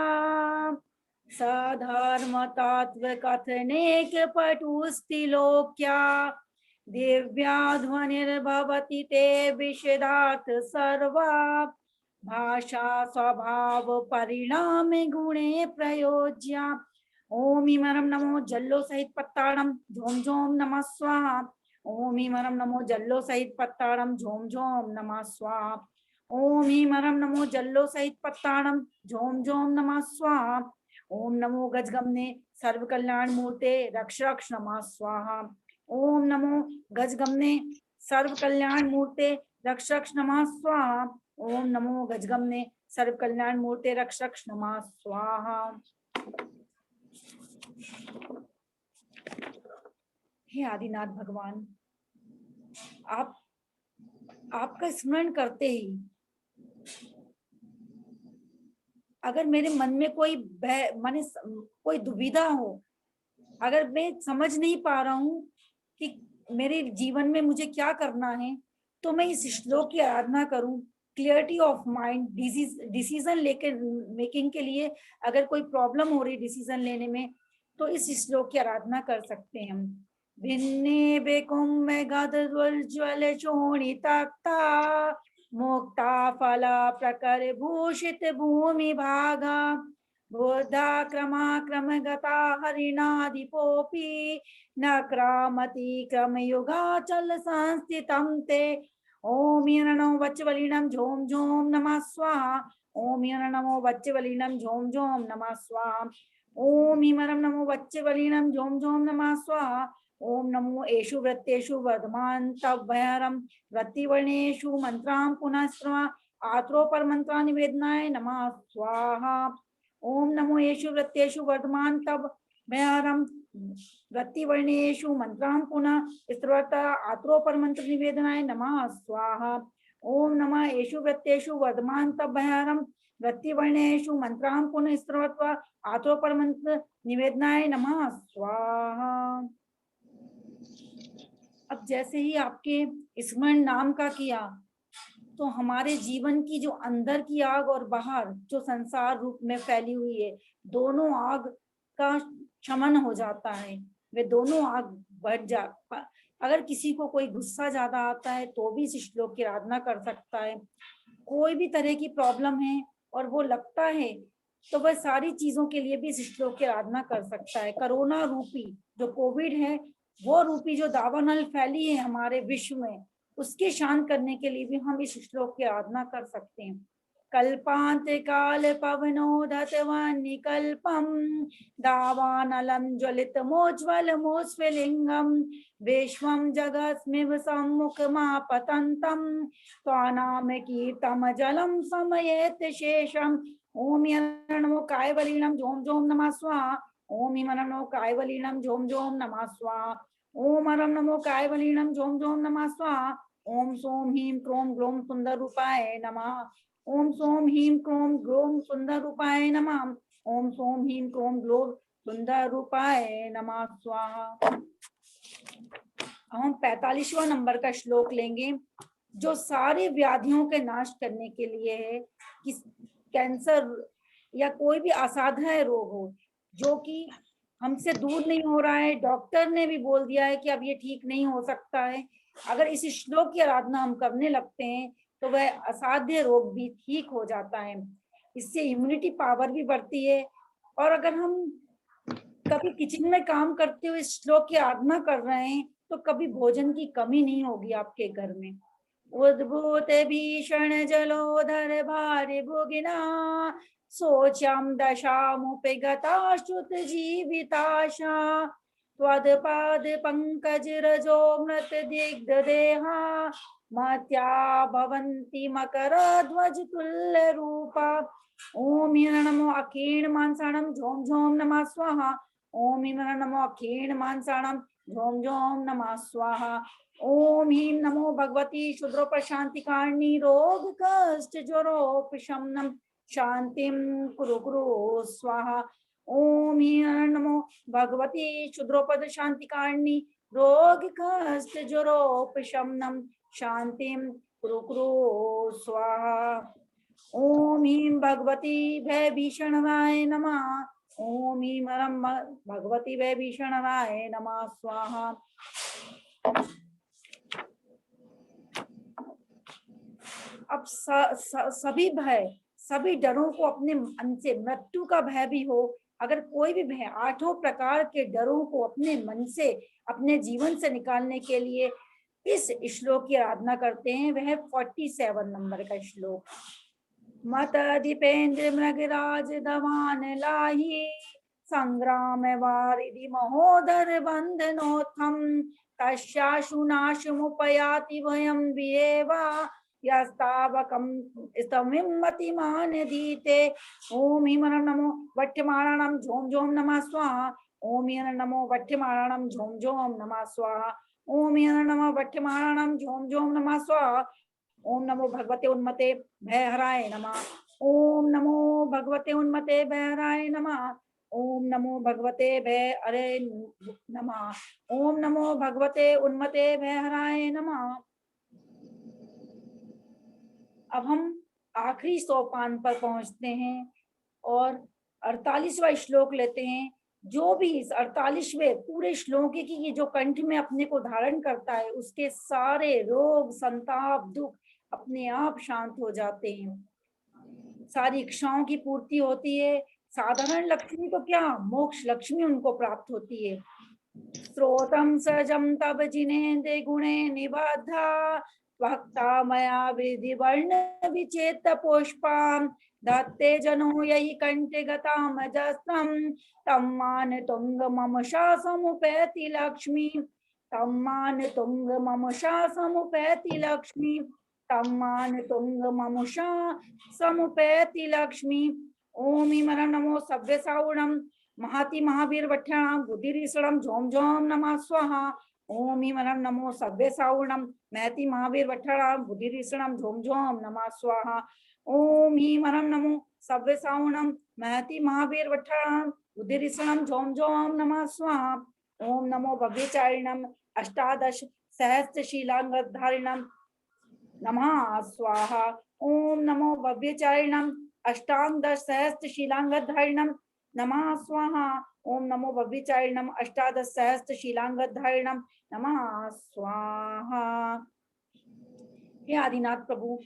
सधर्म तत्व कथनेक पटुस्ति लोक्या दिव्या ध्वनिर्भवति ते विषदार्थ सर्वा भाषा स्वभाव परिणाम गुणे प्रयोज्या। ओम इमरम नमो जल्लो सहित पत्ताड़म झोम झोम नमः स्वाहा। ओम इमरम नमो जल्लो सहित पत्ताड़म झोम झोम नमः स्वाहा। ओम इमरम नमो जल्लो सहित पत्ताड़म झोम झोम नमः स्वाहा। ओम नमो गजगमने सर्व कल्याण मूर्ते रक्ष रक्ष नमः स्वाहा। ओम नमो गजगमने सर्व कल्याण मूर्ते रक्ष रक्ष नमः स्वाहा। ओम नमो गजगमने सर्व कल्याण मूर्ते रक्ष रक्ष नमः स्वाहा। हे आदिनाथ भगवान, आपका स्मरण करते ही अगर मेरे मन में कोई माने कोई दुविधा हो, अगर मैं समझ नहीं पा रहा हूं कि मेरे जीवन में मुझे क्या करना है, तो मैं इस श्लोक की आराधना करूं। क्लियरिटी ऑफ माइंड, डिसीजन लेकर मेकिंग के लिए अगर कोई प्रॉब्लम हो रही डिसीजन लेने में, तो इस श्लोक की आराधना कर सकते हैं हम। भिन्ने बेकुम में गदज्वल चोणितक्ता मुक्ता फला प्रकर भूषित भूमि भागा बुद्धा क्रम गता हरिणाधिपोपी न क्रामति क्रम युगाचल संस्थितं ते। ओम नमो वच्चवलिनं झोम झोम नमः स्वाहा। ओम नमो वच्चवलिनं झोम झोम नमः स्वाहा। ओम नमो वच्चवलिनं झोम झोम नमः स्वाहा। ओम नमो एषु वृत्तेषु वर्धमान तव्यहरम वृत्तिवर्णेषु मंत्रां पुनः स्रवा आत्रो पर मंत्रा निवेदनाय नमः स्वाहा। ओम नमो येषु वृत्तेषु वर्धमान तब भयहरम वृत्तिवर्णेषु मंत्रां पुनः स्रवता आत्रो पर मंत्र निवेदनाय नमः स्वाहा। ओम नमः येषु वृत्तेषु वर्धमान तब भयहरम वृत्तिवर्णेषु मंत्रां पुनः स्रवत्वा आत्रो पर मंत्र निवेदनाय नमः स्वाहा। अब जैसे ही आपके स्मरण नाम का किया, तो हमारे जीवन की जो अंदर की आग और बाहर जो संसार रूप में फैली हुई है, दोनों आग का शमन हो जाता है। वे दोनों आग बढ़ जा। अगर किसी को कोई गुस्सा ज्यादा आता है तो भी इस श्लोक की आराधना कर सकता है। कोई भी तरह की प्रॉब्लम है और वो लगता है, तो वह सारी चीजों के लिए भी इस श्लोक की आराधना कर सकता है। कोरोना रूपी जो कोविड है, वो रूपी जो दावानल फैली है हमारे विश्व में, उसके शांत करने के लिए भी हम इस श्लोक की आराधना कर सकते हैं। कल्पांत काल पवनोदतवन निकल्पम दावानलम ज्वलित मोज्वल मोस्फलिंगम विश्वम जगस्मिव सम्मुखमापतंतम त्वानाम कीर्तम जलम समयेत शेषम। ओम नमो कायवलीनम झोम झोम नमः स्वाहा। ओम नमो कायवलीनम झोम झोम नमः स्वाहा। ओम नमो कायवलीनम झोम झोम नमः स्वाहा। ओम सोम ह्रीं क्रोम ग्लोम सुंदर रूपाय नमः। ओम सोम ह्रीं क्रोम ग्लोम सुंदर रूपाय नमः। ओम सोम ह्रीं क्रोम ग्लोम सुंदर रूपाय नमः स्वाहा। हम 45वां नंबर का श्लोक लेंगे जो सारे व्याधियों के नाश करने के लिए है कि कैंसर या कोई भी असाध्य रोग हो जो कि हमसे दूर नहीं हो रहा है, डॉक्टर ने भी बोल दिया है कि अब ये ठीक नहीं हो सकता है, अगर इस श्लोक की आराधना हम करने लगते हैं तो वह असाध्य रोग भी ठीक हो जाता है। इससे इम्यूनिटी पावर भी बढ़ती है। और अगर हम कभी किचन में काम करते हुए इस श्लोक की आराधना कर रहे हैं तो कभी भोजन की कमी नहीं होगी आपके घर में। उद्भूत भीषण जलोधर भारि भुगिना सोच्यं दशामुपि गता श्रुत जीविताशा त्वदपाद पंकज रजो मृत दिग्ध देहा मत्या भवन्ति मकर ध्वज तुल्य रूपा। ओम नमो अखीण मानसाणम झोम झोम नमः स्वाहा। ओम नमो अखीण मानसाणम झोम झोम नमः स्वाहा। ओम ह्रीं नमो भगवती क्षुद्रोपशांतिकारिणी रोग कष्ट ज्वरोपशमनम शांतिम कुरु कुरु स्वाहा। ओम ह्रीं नमो भगवती क्षुद्रोपद शांतिकारिणी रोग कष्ट ज्वरोपशमनम शांतिम कुरु कुरु स्वाहा। ओम ह्रीं भगवती भय भीषणाय नमः। ओम ह्रीं भगवती भय भीषणाय नमः स्वाहा। अब सभी भय, सभी डरों को अपने मन से, मृत्यु का भय भी हो, अगर कोई भी भय, 8 प्रकार के डरों को अपने मन से, अपने जीवन से निकालने के लिए इस श्लोक की आराधना करते हैं। वह 47 नंबर का श्लोक। मत दीपेन्द्र मृगराज दवान लाही संग्राम वारिधि महोदर बंधनोत्थम तस्याशुनाशमुपयाति भयं विएवा यस्तावकं स्तमिमतिमान दीते। ओम ह्रीं नमो वट्यमाणानां झोम झोम नमः स्वाहा। ओम ह्रीं नमो वट्यमाणानां झोम झोम नमः स्वाहा। ओम ह्रीं नमो वट्यमाणानां झोम झोम नमः स्वाहा। ओम नमो भगवते उन्मते भयहराय नमः। ओम नमो भगवते उन्मते भयहराय नमः। ओम नमो भगवते भय अरे नमः। ओम नमो भगवते उन्मते भयहराय नमः। अब हम आखिरी सोपान पर पहुंचते हैं और 48वां श्लोक लेते हैं। जो भी इस 48वें पूरे श्लोक की ये जो कंठ में अपने को धारण करता है उसके सारे रोग संताप दुख अपने आप शांत हो जाते हैं, सारी इच्छाओं की पूर्ति होती है। साधारण लक्ष्मी तो क्या, मोक्ष लक्ष्मी उनको प्राप्त होती है। स्रोतम सजम तब जिनेन्द्र गुणे निबद्धा भक्ता मया विधि वर्ण विचेत पुष्पाम दत्ते जनो यही कंठे गताम जस्त्रम तम्मान तुंग ममशा समुपैति लक्ष्मी तम्मान तुंग ममशा समुपैति लक्ष्मी तम्मान तुंग ममुषा समुपैति लक्ष्मी। ओम ह्रीं नमो सव्य सावणम महाति महावीर वठ्याणां बुद्धिरीसणं झोम झोम नमः स्वाहा। ओम ह्रीं नमो सव्य सावणम महति महावीर वठ्याणां बुद्धिरीसणं झोम झोम नमः स्वाहा। ओम ह्रीं नमो सव्य सावणम महति महावीर वठ्याणां बुद्धिरीसणं झोम झोम नमः स्वाहा। ओम नमो भव्यचारिणं अष्टादश सहस्त्र शीलांगधारिणं नमः स्वाहा। ओम नमो भव्यचारिणं अष्टादश सहस्त्र शीलांगधारिणं नमः स्वाहा। ओम नमो भव्यचारिणं अष्टादश सहस्त्र शीलांगधारिणं नमः स्वाहा। हे आदिनाथ प्रभु,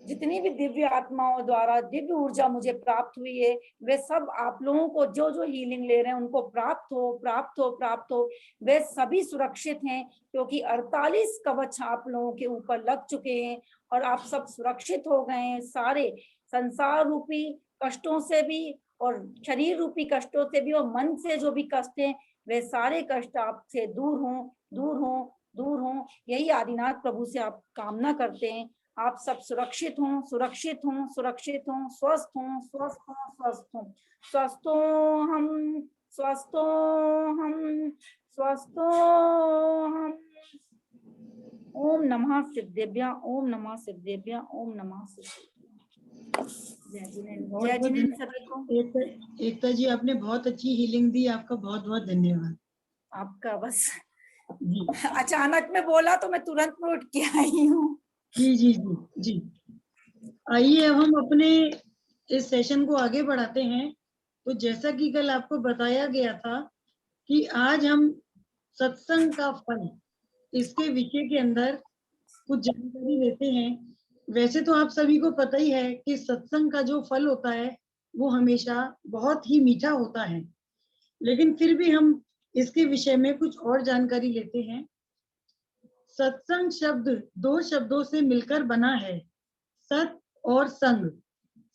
जितनी भी दिव्य आत्माओं द्वारा दिव्य ऊर्जा मुझे प्राप्त हुई है वे सब आप लोगों को जो जो हीलिंग ले रहे हैं उनको प्राप्त हो प्राप्त हो प्राप्त हो। वे सभी सुरक्षित हैं क्योंकि 48 कवच आप लोगों के ऊपर लग चुके हैं और आप सब सुरक्षित हो गए हैं। सारे संसार रूपी कष्टों से भी और शरीर रूपी कष्टों से भी और मन से जो भी कष्ट हैं वे सारे कष्ट आपसे दूर हों दूर हों दूर हों। यही आदिनाथ प्रभु से आप कामना करते हैं। आप सब सुरक्षित हों सुरक्षित हों सुरक्षित हों, स्वस्थ हों स्वस्थ हों स्वस्थ हों। स्वस्थो हम स्वस्थो हम स्वस्थो हम। ओम नमः सिद्धेभ्यः ओम नमः सिद्धेभ्यः ओम नमः सिद्धेभ्यः। जय जिनेन्द्र, बहुत जय बहुत जिनेन्द्र सभी को। एकता जी, आपने बहुत अच्छी हीलिंग दी, आपका बहुत बहुत धन्यवाद। आपका बस जी अचानक में बोला तो मैं तुरंत में उठ के आई हूँ। जी जी जी जी। आइए अब हम अपने इस सेशन को आगे बढ़ाते हैं। तो जैसा कि कल आपको बताया गया था कि आज हम सत्संग का फल, इसके विषय के अंदर कुछ जानकारी लेते हैं। वैसे तो आप सभी को पता ही है कि सत्संग का जो फल होता है वो हमेशा बहुत ही मीठा होता है, लेकिन फिर भी हम इसके विषय में कुछ और जानकारी लेते हैं। सत्संग शब्द दो शब्दों से मिलकर बना है, सत और संग।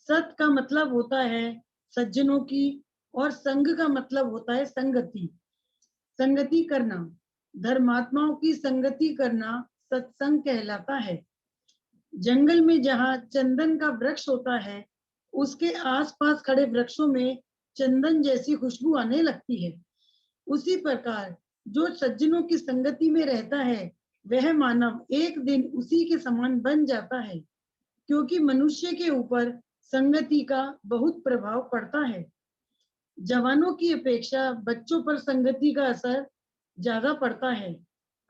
सत का मतलब होता है सज्जनों की और संग का मतलब होता है संगति, संगति करना। धर्मात्माओं की संगति करना सत्संग कहलाता है। जंगल में जहाँ चंदन का वृक्ष होता है, उसके आसपास खड़े वृक्षों में चंदन जैसी खुशबू आने लगती है। उसी प्रकार जो सज्जनों की संगति में रहता है, वह मानव एक दिन उसी के समान बन जाता है, क्योंकि मनुष्य के ऊपर संगति का बहुत प्रभाव पड़ता है। जवानों की अपेक्षा बच्चों पर संगति का असर ज्यादा पड़ता है।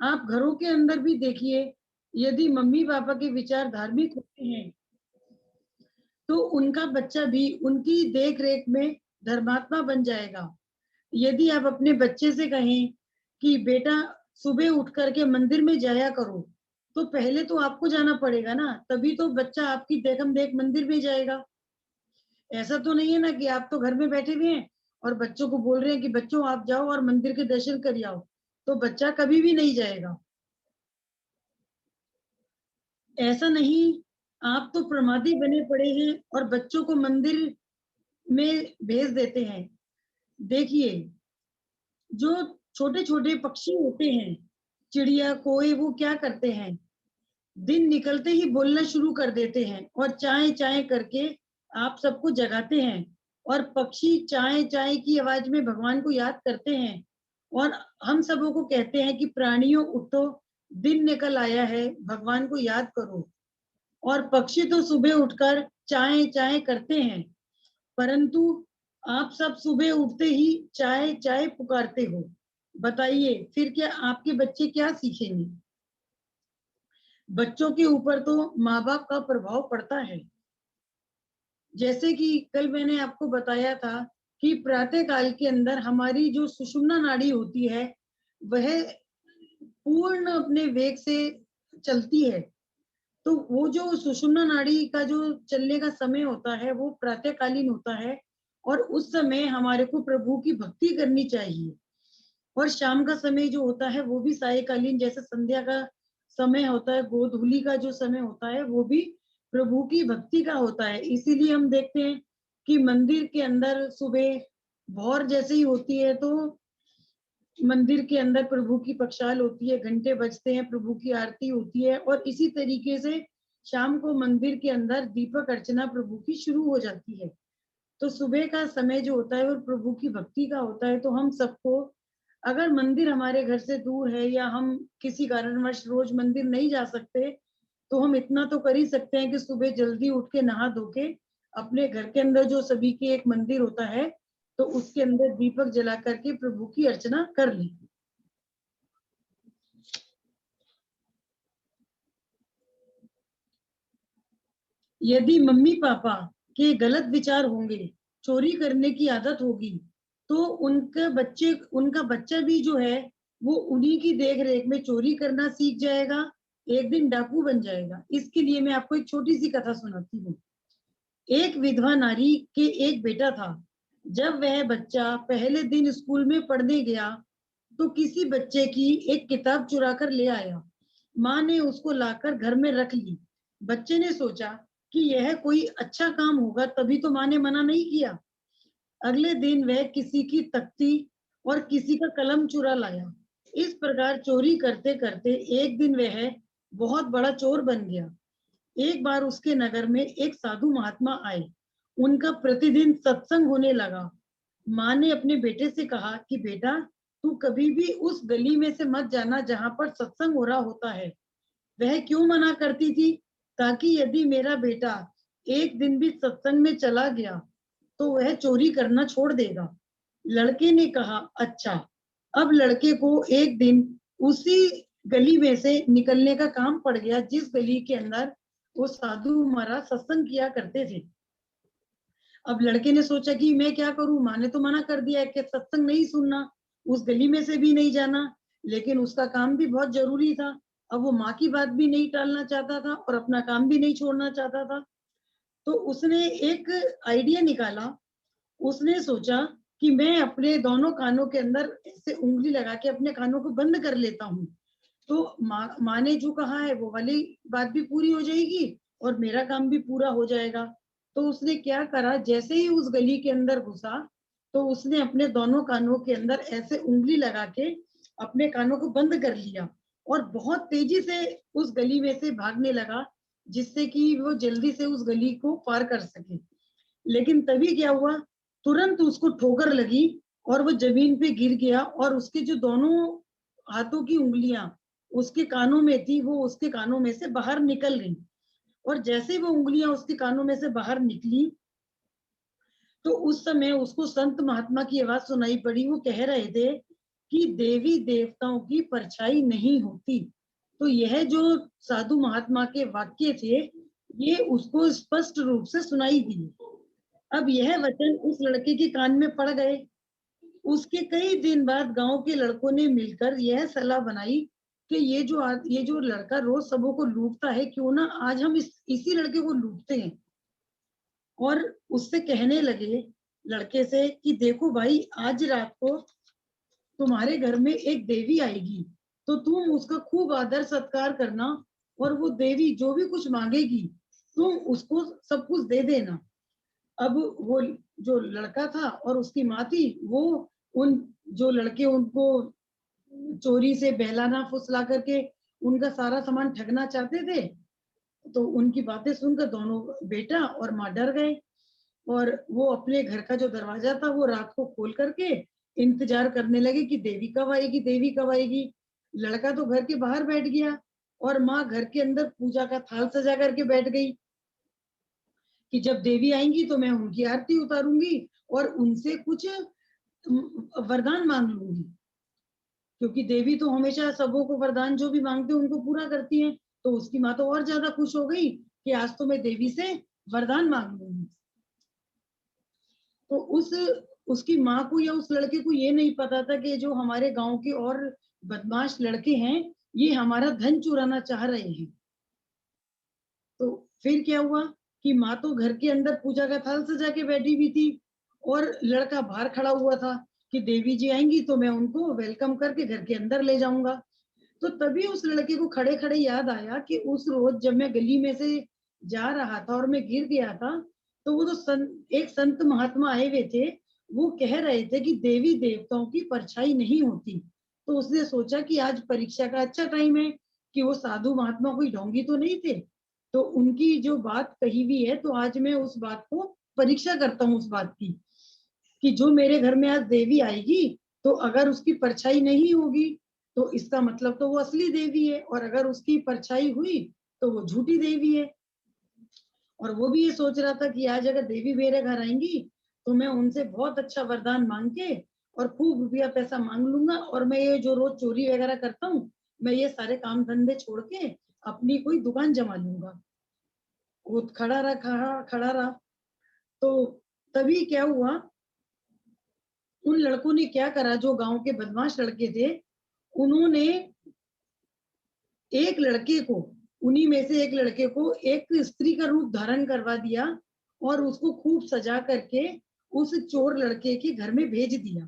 आप घरों के अंदर भी देखिए, यदि मम्मी पापा के विचार धार्मिक होते हैं तो उनका बच्चा भी उनकी देख रेख में धर्मात्मा बन जाएगा। यदि आप अपने बच्चे से कहें कि बेटा सुबह उठ करके मंदिर में जाया करो, तो पहले तो आपको जाना पड़ेगा ना, तभी तो बच्चा आपकी देखम देख मंदिर में जाएगा। ऐसा तो नहीं है ना कि आप तो घर में बैठे हुए हैं और बच्चों को बोल रहे हैं कि बच्चों आप जाओ और मंदिर के दर्शन कर आओ, तो बच्चा कभी भी नहीं जाएगा। ऐसा नहीं, आप तो प्रमादी बने पड़े हैं और बच्चों को मंदिर में भेज देते हैं। देखिए, जो छोटे छोटे पक्षी होते हैं, चिड़िया कोई, वो क्या करते हैं, दिन निकलते ही बोलना शुरू कर देते हैं और चाय चाय करके आप सबको जगाते हैं। और पक्षी चाय चाय की आवाज में भगवान को याद करते हैं और हम सबों को कहते हैं कि प्राणियों उठो, दिन निकल आया है, भगवान को याद करो। और पक्षी तो सुबह उठकर चाय चाय करते हैं, परंतु आप सब सुबह उठते ही चाय चाय पुकारते हो। बताइए फिर क्या आपके बच्चे क्या सीखेंगे? बच्चों के ऊपर तो माँ बाप का प्रभाव पड़ता है। जैसे कि कल मैंने आपको बताया था कि प्रातः काल के अंदर हमारी जो सुषुम्ना नाड़ी होती है, वह पूर्ण अपने वेग से चलती है। तो वो जो सुषुम्ना नाड़ी का जो चलने का समय होता है वो प्रातःकालीन होता है, और उस समय हमारे को प्रभु की भक्ति करनी चाहिए। और शाम का समय जो होता है वो भी सायकालीन, जैसे संध्या का समय होता है, गोधूली का जो समय होता है वो भी प्रभु की भक्ति का होता है। इसीलिए हम देखते हैं कि मंदिर के अंदर सुबह भोर जैसे ही होती है तो मंदिर के अंदर प्रभु की पक्षाल होती है, घंटे बजते हैं, प्रभु की आरती होती है, और इसी तरीके से शाम को मंदिर के अंदर दीपक अर्चना प्रभु की शुरू हो जाती है। तो सुबह का समय जो होता है वो प्रभु की भक्ति का होता है। तो हम सबको, अगर मंदिर हमारे घर से दूर है या हम किसी कारणवश रोज मंदिर नहीं जा सकते, तो हम इतना तो कर ही सकते हैं कि सुबह जल्दी उठ के नहा धो के अपने घर के अंदर जो सभी के एक मंदिर होता है, तो उसके अंदर दीपक जला करके प्रभु की अर्चना कर लें। यदि मम्मी पापा के गलत विचार होंगे, चोरी करने की आदत होगी, तो उनका बच्चा भी जो है वो उन्हीं की देख रेख में चोरी करना सीख जाएगा, एक दिन डाकू बन जाएगा। इसके लिए मैं आपको एक छोटी सी कथा सुनाती हूँ। एक विधवा नारी के एक बेटा था। जब वह बच्चा पहले दिन स्कूल में पढ़ने गया तो किसी बच्चे की एक किताब चुरा कर ले आया। माँ ने उसको लाकर घर में रख ली। बच्चे ने सोचा कि यह कोई अच्छा काम होगा, तभी तो माँ ने मना नहीं किया। अगले दिन वह किसी की तख्ती और किसी का कलम चुरा लाया। इस प्रकार चोरी करते करते एक दिन वह बहुत बड़ा चोर बन गया। एक बार उसके नगर में एक साधु महात्मा आए। उनका प्रतिदिन सत्संग होने लगा। माँ ने अपने बेटे से कहा कि बेटा, तू कभी भी उस गली में से मत जाना जहाँ पर सत्संग हो रहा होता है। वह क्यों मना करती थी? ताकि यदि मेरा बेटा एक दिन भी सत्संग में चला गया तो वह चोरी करना छोड़ देगा। लड़के ने कहा, अच्छा। अब लड़के को एक दिन उसी गली में से निकलने का काम पड़ गया जिस गली के अंदर वो साधु महाराज सत्संग किया करते थे। अब लड़के ने सोचा कि मैं क्या करूं, माँ ने तो मना कर दिया है कि सत्संग नहीं सुनना, उस गली में से भी नहीं जाना, लेकिन उसका काम भी बहुत जरूरी था। अब वो माँ की बात भी नहीं टालना चाहता था और अपना काम भी नहीं छोड़ना चाहता था। तो उसने एक आइडिया निकाला। उसने सोचा कि मैं अपने दोनों कानों के अंदर ऐसे उंगली लगा के अपने कानों को बंद कर लेता हूँ, तो माँ ने जो कहा है वो वाली बात भी पूरी हो जाएगी और मेरा काम भी पूरा हो जाएगा। तो उसने क्या करा, जैसे ही उस गली के अंदर घुसा तो उसने अपने दोनों कानों के अंदर ऐसे उंगली लगा के अपने कानों को बंद कर लिया और बहुत तेजी से उस गली में से भागने लगा, जिससे कि वो जल्दी से उस गली को पार कर सके। लेकिन तभी क्या हुआ, तुरंत उसको ठोकर लगी और वो जमीन पे गिर गया और उसके जो दोनों हाथों की उंगलियां उसके कानों में थी वो उसके कानों में से बाहर निकल गई। और जैसे वो उंगलियां उसके कानों में से बाहर निकली तो उस समय उसको संत महात्मा की आवाज सुनाई पड़ी। वो कह रहे थे कि देवी देवताओं की परछाई नहीं होती। तो यह जो साधु महात्मा के वाक्य थे ये उसको स्पष्ट रूप से सुनाई दी। अब यह वचन उस लड़के के कान में पड़ गए। उसके कई दिन बाद गांव के लड़कों ने मिलकर यह सलाह बनाई कि ये जो लड़का रोज सबों को लूटता है, क्यों ना आज हम इसी लड़के को लूटते हैं। और उससे कहने लगे लड़के से कि देखो भाई, आज रात को तुम्हारे घर में एक देवी आएगी तो तुम उसका खूब आदर सत्कार करना और वो देवी जो भी कुछ मांगेगी तुम उसको सब कुछ दे देना। अब वो जो लड़का था और उसकी माँ थी वो उन जो लड़के उनको चोरी से बहलाना फुसला करके उनका सारा सामान ठगना चाहते थे, तो उनकी बातें सुनकर दोनों बेटा और माँ डर गए और वो अपने घर का जो दरवाजा था वो रात को खोल करके इंतजार करने लगे कि देवी कब आएगी, देवी कब आएगी। लड़का तो घर के बाहर बैठ गया और माँ घर के अंदर पूजा का थाल सजा करके बैठ गई कि जब देवी आएंगी तो मैं उनकी आरती उतारूंगी और उनसे कुछ वरदान मांग लूंगी, क्योंकि देवी तो हमेशा सबों को वरदान जो भी मांगते हैं उनको पूरा करती है। तो उसकी माँ तो और ज्यादा खुश हो गई कि आज तो मैं देवी से वरदान मांग लूंगी। तो उसकी माँ को या उस लड़के को ये नहीं पता था कि जो हमारे गांव के और बदमाश लड़के हैं ये हमारा धन चुराना चाह रहे हैं। तो फिर क्या हुआ कि माँ तो घर के अंदर पूजा का थाल सजा के बैठी हुई थी और लड़का बाहर खड़ा हुआ था कि देवी जी आएंगी तो मैं उनको वेलकम करके घर के अंदर ले जाऊंगा। तो तभी उस लड़के को खड़े खड़े याद आया कि उस रोज जब मैं गली में से जा रहा था और मैं गिर गया था तो वो तो एक संत महात्मा आए हुए थे, वो कह रहे थे कि देवी देवताओं की परछाई नहीं होती। तो उसने सोचा कि आज परीक्षा का अच्छा टाइम है कि वो साधु महात्मा कोई ढोंगी तो नहीं थे, तो उनकी जो बात कही हुई है तो आज मैं उस बात को परीक्षा करता हूँ उस बात की कि जो मेरे घर में आज देवी आएगी तो अगर उसकी परछाई नहीं होगी तो इसका मतलब तो वो असली देवी है और अगर उसकी परछाई हुई तो वो झूठी देवी है। और वो भी ये सोच रहा था कि आज अगर देवी मेरे घर आएंगी तो मैं उनसे बहुत अच्छा वरदान मांग के और खूब रुपया पैसा मांग लूंगा और मैं ये जो रोज चोरी वगैरह करता हूँ मैं ये सारे काम धंधे छोड़ के अपनी कोई दुकान जमा लूंगा। वो खड़ा रहा। तो तभी क्या हुआ, उन लड़कों ने क्या करा, जो गांव के बदमाश लड़के थे उन्होंने एक लड़के को, उन्हीं में से एक लड़के को एक स्त्री का रूप धारण करवा दिया और उसको खूब सजा करके उस चोर लड़के के घर में भेज दिया।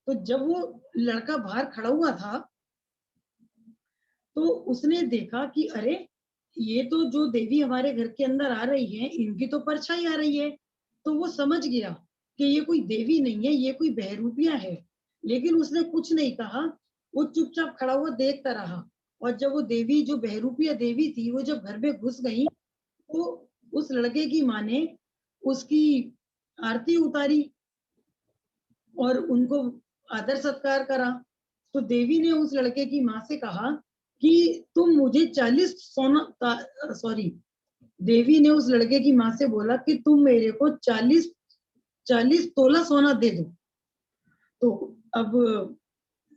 तो जब वो लड़का बाहर खड़ा हुआ था तो उसने देखा कि अरे ये तो जो देवी हमारे घर के अंदर आ रही है इनकी तो परछाई आ रही है। तो वो समझ गया कि ये कोई देवी नहीं है, ये कोई बहरूपिया है। लेकिन उसने कुछ नहीं कहा, वो चुपचाप खड़ा हुआ देखता रहा। और जब वो देवी जो बहरूपिया देवी थी वो जब घर में घुस गई तो उस लड़के की माँ ने उसकी आरती उतारी और उनको आदर सत्कार करा। तो देवी ने उस लड़के की माँ से कहा कि तुम मुझे 40 देवी ने उस लड़के की माँ से बोला कि तुम मेरे को 40 तोला सोना दे दो। तो अब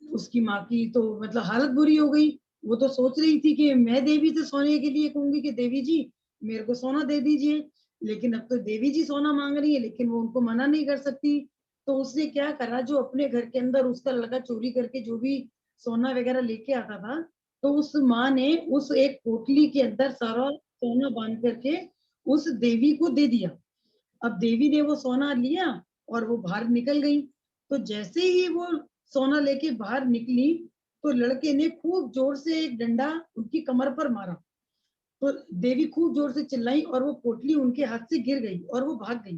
उसकी माँ की तो मतलब हालत बुरी हो गई। वो तो सोच रही थी कि मैं देवी से सोने के लिए कहूंगी कि देवी जी मेरे को सोना दे दीजिए, लेकिन अब तो देवी जी सोना मांग रही है, लेकिन वो उनको मना नहीं कर सकती। तो उसने क्या करा, जो अपने घर के अंदर उसका लड़का चोरी करके जो भी सोना वगैरह लेके आता था, तो उस माँ ने उस एक पोटली के अंदर सारा सोना बांध करके उस देवी को दे दिया। अब देवी ने वो सोना लिया और वो बाहर निकल गई। तो जैसे ही वो सोना लेके बाहर निकली, तो लड़के ने खूब जोर से एक डंडा उनकी कमर पर मारा। तो देवी खूब जोर से चिल्लाई और वो पोटली उनके हाथ से गिर गई और वो भाग गई।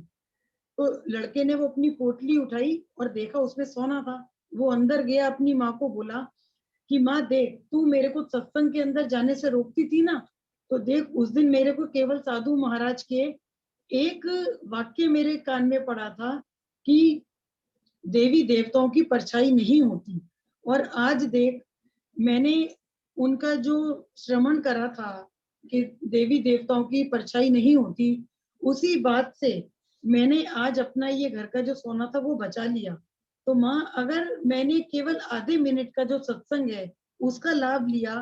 तो लड़के ने वो अपनी पोटली उठाई और देखा उसमें सोना था। वो अंदर गया, अपनी माँ को बोला कि माँ देख, तू मेरे को सत्संग के अंदर जाने से रोकती थी ना, तो देख उस दिन मेरे को केवल साधु महाराज के एक वाक्य मेरे कान में पड़ा था कि देवी देवताओं की परछाई नहीं होती, और आज देख मैंने उनका जो श्रवण करा था कि देवी देवताओं की परछाई नहीं होती, उसी बात से मैंने आज अपना ये घर का जो सोना था वो बचा लिया। तो माँ, अगर मैंने केवल आधे मिनट का जो सत्संग है उसका लाभ लिया,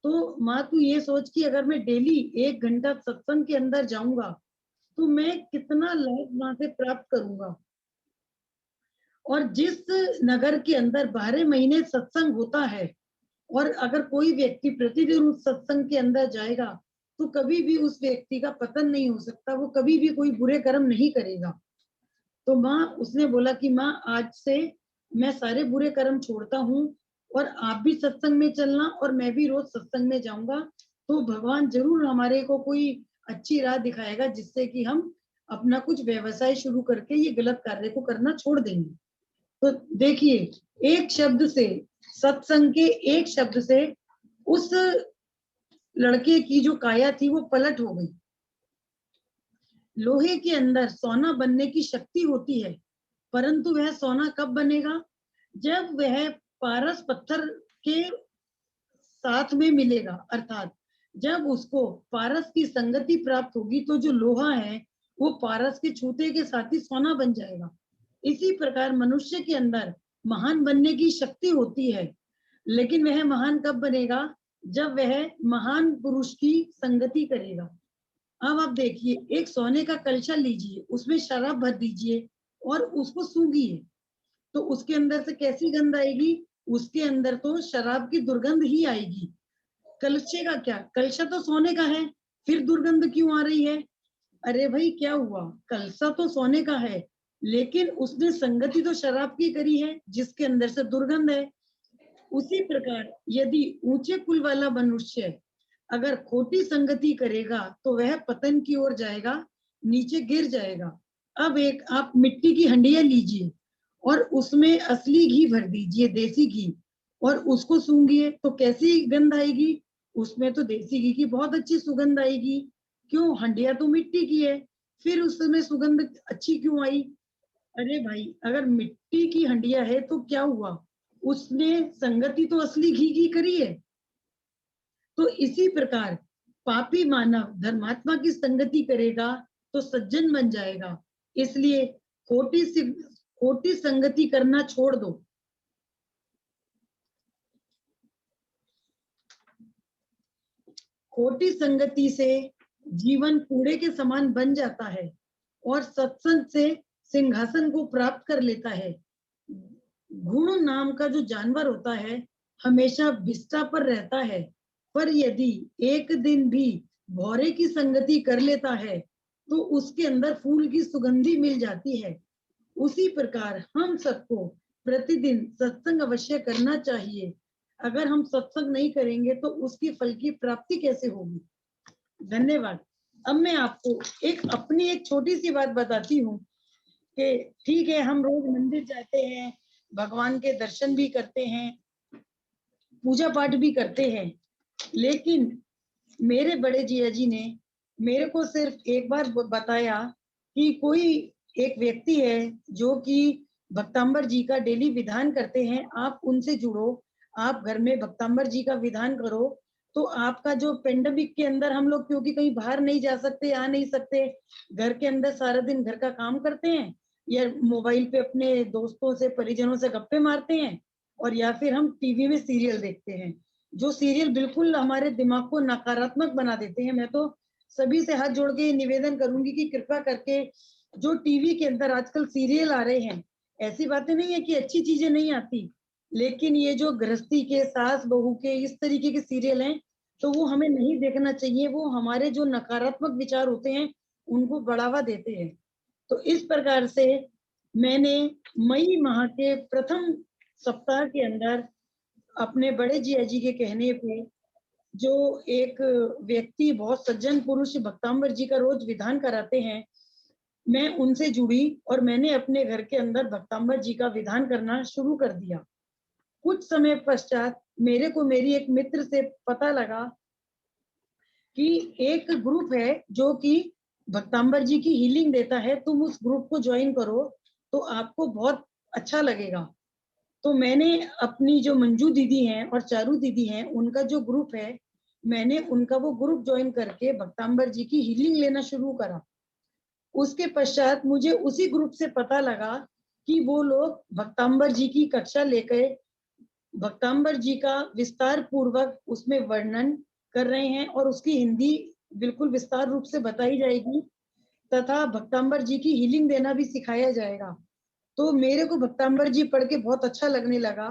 तो माँ तू ये सोच कि अगर मैं डेली 1 घंटा सत्संग के अंदर जाऊंगा तो मैं कितना लाभ वहां से प्राप्त करूंगा। और जिस नगर के अंदर 12 महीने सत्संग होता है, और अगर कोई व्यक्ति प्रतिदिन उस सत्संग के अंदर जाएगा, तो कभी भी उस व्यक्ति का पतन नहीं हो सकता, वो कभी भी कोई बुरे कर्म नहीं करेगा। तो माँ, उसने बोला कि माँ आज से मैं सारे बुरे कर्म छोड़ता हूँ, और आप भी सत्संग में चलना और मैं भी रोज सत्संग में जाऊंगा, तो भगवान जरूर हमारे को कोई अच्छी राह दिखाएगा, जिससे कि हम अपना कुछ व्यवसाय शुरू करके ये गलत कार्य को करना छोड़ देंगे। तो देखिए, एक शब्द से, सत्संग के एक शब्द से उस लड़के की जो काया थी वो पलट हो गई। लोहे के अंदर सोना बनने की शक्ति होती है, परंतु वह सोना कब बनेगा? जब वह पारस पत्थर के साथ में मिलेगा, अर्थात जब उसको पारस की संगति प्राप्त होगी, तो जो लोहा है वो पारस के छूते के साथ ही सोना बन जाएगा। इसी प्रकार मनुष्य के अंदर महान बनने की शक्ति होती है, लेकिन वह महान कब बनेगा? जब वह महान पुरुष की संगति करेगा। अब आप देखिए, एक सोने का कलशा लीजिए, उसमें शराब भर दीजिए और उसको सूंघिए, तो उसके अंदर से कैसी गंध आएगी? उसके अंदर तो शराब की दुर्गंध ही आएगी। कलशे का क्या, कलशा तो सोने का है, फिर दुर्गंध क्यों आ रही है? अरे भाई क्या हुआ, कलशा तो सोने का है, लेकिन उसने संगति तो शराब की करी है, जिसके अंदर से दुर्गंध है। उसी प्रकार यदि ऊंचे कुल वाला मनुष्य अगर खोटी संगति करेगा, तो वह पतन की ओर जाएगा, नीचे गिर जाएगा। अब एक आप मिट्टी की हंडिया लीजिए और उसमें असली घी भर दीजिए, देसी घी, और उसको सूंघिए, तो कैसी गंध आएगी? उसमें तो देसी घी की बहुत अच्छी सुगंध आएगी। क्यों? हंडिया तो मिट्टी की है, फिर उसमें सुगंध अच्छी क्यों आई? अरे भाई, अगर मिट्टी की हंडिया है तो क्या हुआ, उसने संगति तो असली घी की करी है। तो इसी प्रकार पापी मानव धर्मात्मा की संगति करेगा तो सज्जन बन जाएगा। इसलिए खोटी संगति करना छोड़ दो। खोटी संगति से जीवन कूड़े के समान बन जाता है और सत्संग से सिंहासन को प्राप्त कर लेता है। गुण नाम का जो जानवर होता है हमेशा विष्ठा पर रहता है, पर यदि एक दिन भी भौरे की संगति कर लेता है तो उसके अंदर फूल की सुगंधी मिल जाती है। उसी प्रकार हम सबको प्रतिदिन सत्संग अवश्य करना चाहिए। अगर हम सत्संग नहीं करेंगे तो उसकी फल की प्राप्ति कैसे होगी? धन्यवाद। अब मैं आपको अपनी एक छोटी सी बात बताती हूँ कि ठीक है, हम रोज मंदिर जाते हैं, भगवान के दर्शन भी करते हैं, पूजा पाठ भी करते हैं, लेकिन मेरे बड़े जिया जी ने मेरे को सिर्फ एक बार बताया कि कोई एक व्यक्ति है जो कि भक्तांबर जी का डेली विधान करते हैं, आप उनसे जुड़ो, आप घर में भक्तांबर जी का विधान करो, तो आपका जो पेंडेमिक के अंदर हम लोग क्योंकि कहीं बाहर नहीं जा सकते, आ नहीं सकते, घर के अंदर सारा दिन घर का काम करते हैं या मोबाइल पे अपने दोस्तों से परिजनों से गप्पे मारते हैं, और या फिर हम टीवी में सीरियल देखते हैं, जो सीरियल बिल्कुल हमारे दिमाग को नकारात्मक बना देते हैं। मैं तो सभी से हाथ जोड़ के निवेदन करूंगी कि कृपा करके जो टीवी के अंदर आजकल सीरियल आ रहे हैं, ऐसी बातें नहीं है कि अच्छी चीजें नहीं आती, लेकिन ये जो गृहस्थी के, सास बहू के, इस तरीके के सीरियल हैं, तो वो हमें नहीं देखना चाहिए। वो हमारे जो नकारात्मक विचार होते हैं उनको बढ़ावा देते हैं। तो इस प्रकार से मैंने मई माह के प्रथम सप्ताह के अंदर अपने बड़े जिया जी के कहने पे, जो एक व्यक्ति बहुत सज्जन पुरुष भक्तांबर जी का रोज विधान कराते हैं, मैं उनसे जुड़ी और मैंने अपने घर के अंदर भक्तांबर जी का विधान करना शुरू कर दिया। कुछ समय पश्चात मेरे को मेरी एक मित्र से पता लगा कि एक ग्रुप है जो कि भक्तांबर जी की हीलिंग देता है, तुम उस ग्रुप को ज्वाइन करो तो आपको बहुत अच्छा लगेगा। तो मैंने अपनी जो मंजू दीदी हैं और चारू दीदी हैं, उनका जो ग्रुप है, मैंने उनका वो ग्रुप ज्वाइन करके भक्तांबर जी की हीलिंग लेना शुरू करा। उसके पश्चात मुझे उसी ग्रुप से पता लगा कि वो लोग भक्तांबर जी की कक्षा लेकर भक्तांबर जी का विस्तार पूर्वक उसमें वर्णन कर रहे हैं और उसकी हिंदी बिल्कुल विस्तार रूप से बताई जाएगी तथा भक्तांबर जी की हीलिंग देना भी सिखाया जाएगा। तो मेरे को भक्तांबर जी पढ़ के बहुत अच्छा लगने लगा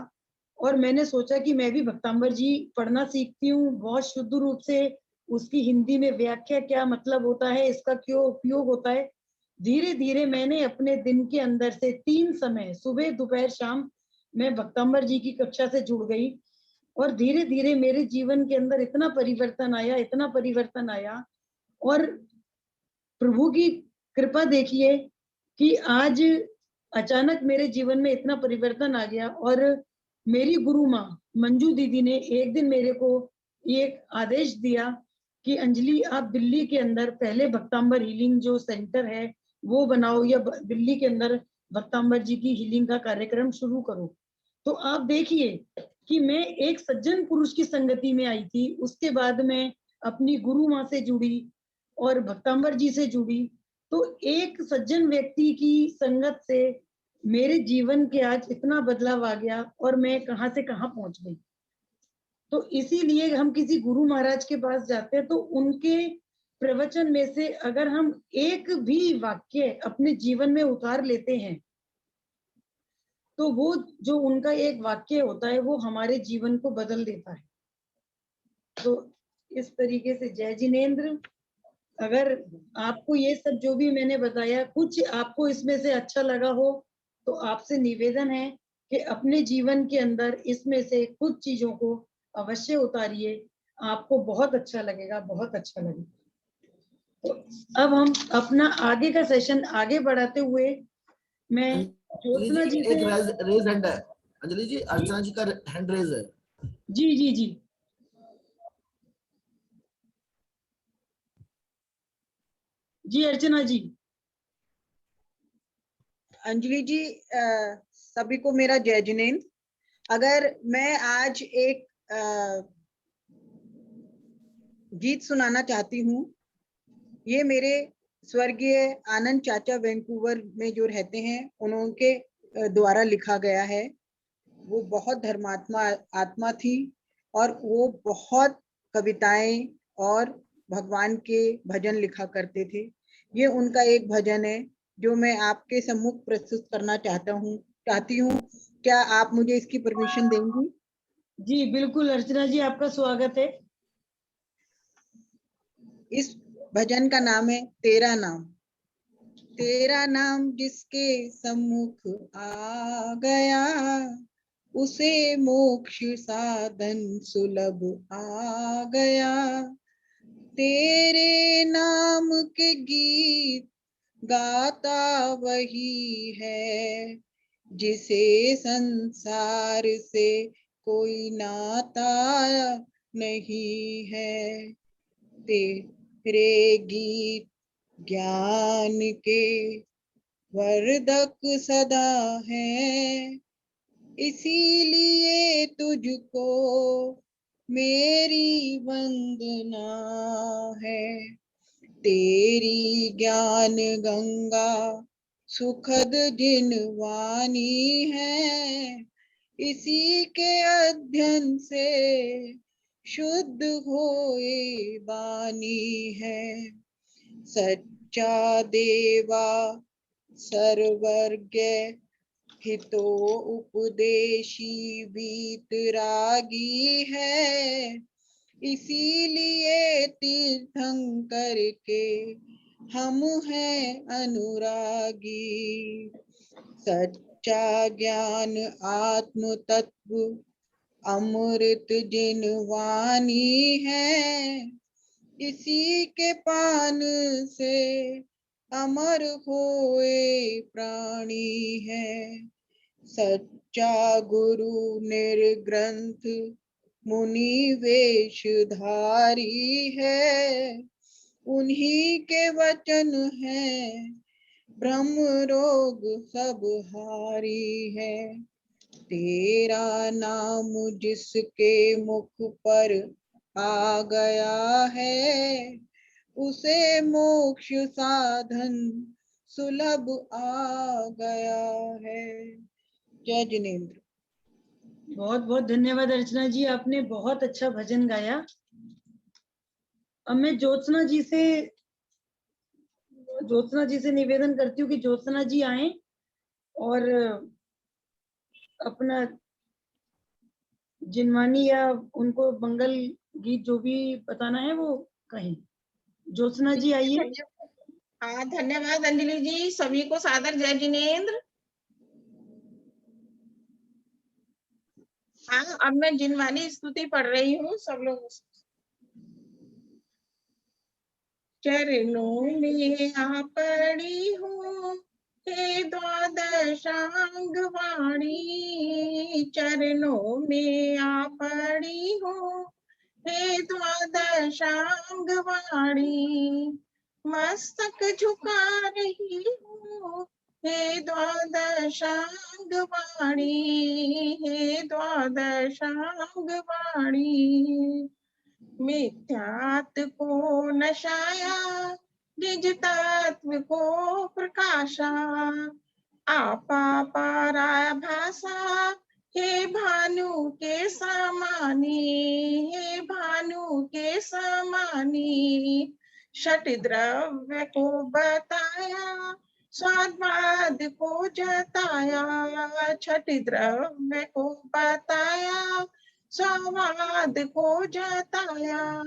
और मैंने सोचा कि मैं भी भक्तांबर जी पढ़ना सीखती हूँ, बहुत शुद्ध रूप से उसकी हिंदी में व्याख्या क्या मतलब होता है, इसका क्यों उपयोग होता है। धीरे धीरे मैंने अपने दिन के अंदर से 3 समय, सुबह दोपहर शाम, मैं भक्तांबर जी की कक्षा से जुड़ गई और धीरे धीरे मेरे जीवन के अंदर इतना परिवर्तन आया, इतना परिवर्तन आया। और प्रभु की कृपा देखिए कि आज अचानक मेरे जीवन में इतना परिवर्तन आ गया। और मेरी गुरु माँ मंजू दीदी ने एक दिन मेरे को एक आदेश दिया कि अंजलि, आप दिल्ली के अंदर पहले भक्तांबर हीलिंग जो सेंटर है वो बनाओ या दिल्ली के अंदर भक्तांबर जी की हीलिंग का कार्यक्रम शुरू करो। तो आप देखिए कि मैं एक सज्जन पुरुष की संगति में आई थी, उसके बाद मैं अपनी गुरु माँ से जुड़ी और भक्तांबर जी से जुड़ी। तो एक सज्जन व्यक्ति की संगत से मेरे जीवन के आज इतना बदलाव आ गया और मैं कहां से कहां पहुंच गई। तो इसीलिए हम किसी गुरु महाराज के पास जाते हैं तो उनके प्रवचन में से अगर हम एक भी वाक्य अपने जीवन में उतार लेते हैं तो वो जो उनका एक वाक्य होता है वो हमारे जीवन को बदल देता है। तो इस तरीके से जय जिनेन्द्र। अगर आपको ये सब जो भी मैंने बताया कुछ आपको इसमें से अच्छा लगा हो तो आपसे निवेदन है कि अपने जीवन के अंदर इसमें से कुछ चीजों को अवश्य उतारिए, आपको बहुत अच्छा लगेगा, बहुत अच्छा लगेगा। तो अब हम अपना आगे का सेशन आगे बढ़ाते हुए मैं अंजलि ज्योत्सना जी जी एक से, रेज हैंड है। अंजलि जी, अर्चना जी का हैंड रेज है। जी जी जी जी अर्चना जी। अंजलि जी, सभी को मेरा जय जिनेन्द्र। अगर मैं आज एक गीत सुनाना चाहती हूँ, ये मेरे स्वर्गीय आनंद चाचा वैंकूवर में जो रहते हैं उनके द्वारा लिखा गया है। वो बहुत धर्मात्मा आत्मा थी और वो बहुत कविताएं और भगवान के भजन लिखा करते थे। ये उनका एक भजन है जो मैं आपके सम्मुख प्रस्तुत करना चाहती हूँ। क्या आप मुझे इसकी परमिशन देंगी? जी बिल्कुल अर्चना जी, आपका स्वागत है। इस भजन का नाम है तेरा नाम। तेरा नाम जिसके सम्मुख आ गया, उसे मोक्ष साधन सुलभ आ गया। तेरे नाम के गीत गाता वही है, जिसे संसार से कोई नाता नहीं है। तेरे गीत ज्ञान के वर्धक सदा है, इसीलिए तुझको मेरी वंदना है। तेरी ज्ञान गंगा सुखद जिनवानी है, इसी के अध्ययन से शुद्ध होए बानी है। सच्चा देवा सर्वज्ञ हितो उपदेशी वीतरागी है, इसीलिए तीर्थंकर के हम हैं अनुरागी। सच्चा ज्ञान आत्म तत्व अमृत जिनवानी है, इसी के पान से अमर होए प्राणी है। सच्चा गुरु निर्ग्रंथ मुनि वेशधारी है, उन्हीं के वचन है ब्रह्म रोग सब हारी है। तेरा नाम जिसके मुख पर आ गया है, उसे मोक्ष साधन सुलभ आ गया है। जय जिनेंद्र। बहुत बहुत धन्यवाद अर्चना जी, आपने बहुत अच्छा भजन गाया। अब मैं ज्योत्सना जी से निवेदन करती हूँ कि ज्योत्सना जी आए और अपना जिनवानी या उनको मंगल गीत जो भी बताना है वो कहें। ज्योत्सना जी आइए। हाँ, धन्यवाद अंजलि जी। सभी को सादर जय जिनेंद्र। हाँ, अब मैं जिनवानी स्तुति पढ़ रही हूँ, सब लोग। चरणों में आ पड़ी हूँ हे द्वादशांग वाणी, चरणों में आ पड़ी हूँ हे द्वादशांग वाणी, मस्तक झुका रही हूँ हे द्वादशांग वाणी, हे द्वादशांग वाणी। मिथ्यात्व को नशाया निज तत्व को प्रकाशा, आपा पारा भाषा हे भानु के समानी, हे भानु के समानी। षट द्रव्य को बताया स्वादवाद को जताया, छठ द्रव्य को बताया स्वाद को जताया,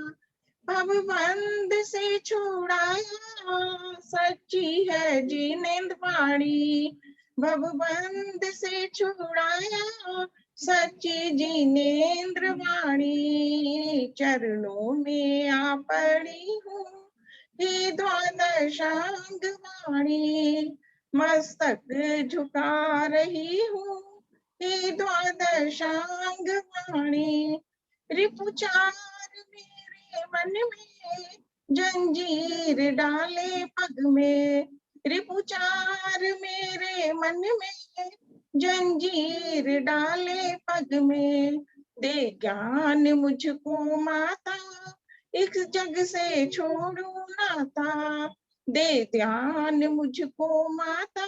भवबंध से छुड़ाया सच्ची है जिनेंद्र वाणी, भवबंध से छुड़ाया सच्ची जिनेंद्र वाणी। चरणों में आ पड़ी हूँ हे द्वादशांग वाणी, मस्तक झुका रही हूँ हे द्वादशांग वाणी। रिपुचार मेरे मन में जंजीर डाले पग में, रिपुचार मेरे मन में जंजीर डाले पग में। दे ज्ञान मुझको माता इस जग से छोड़ू नाता, दे ध्यान मुझको माता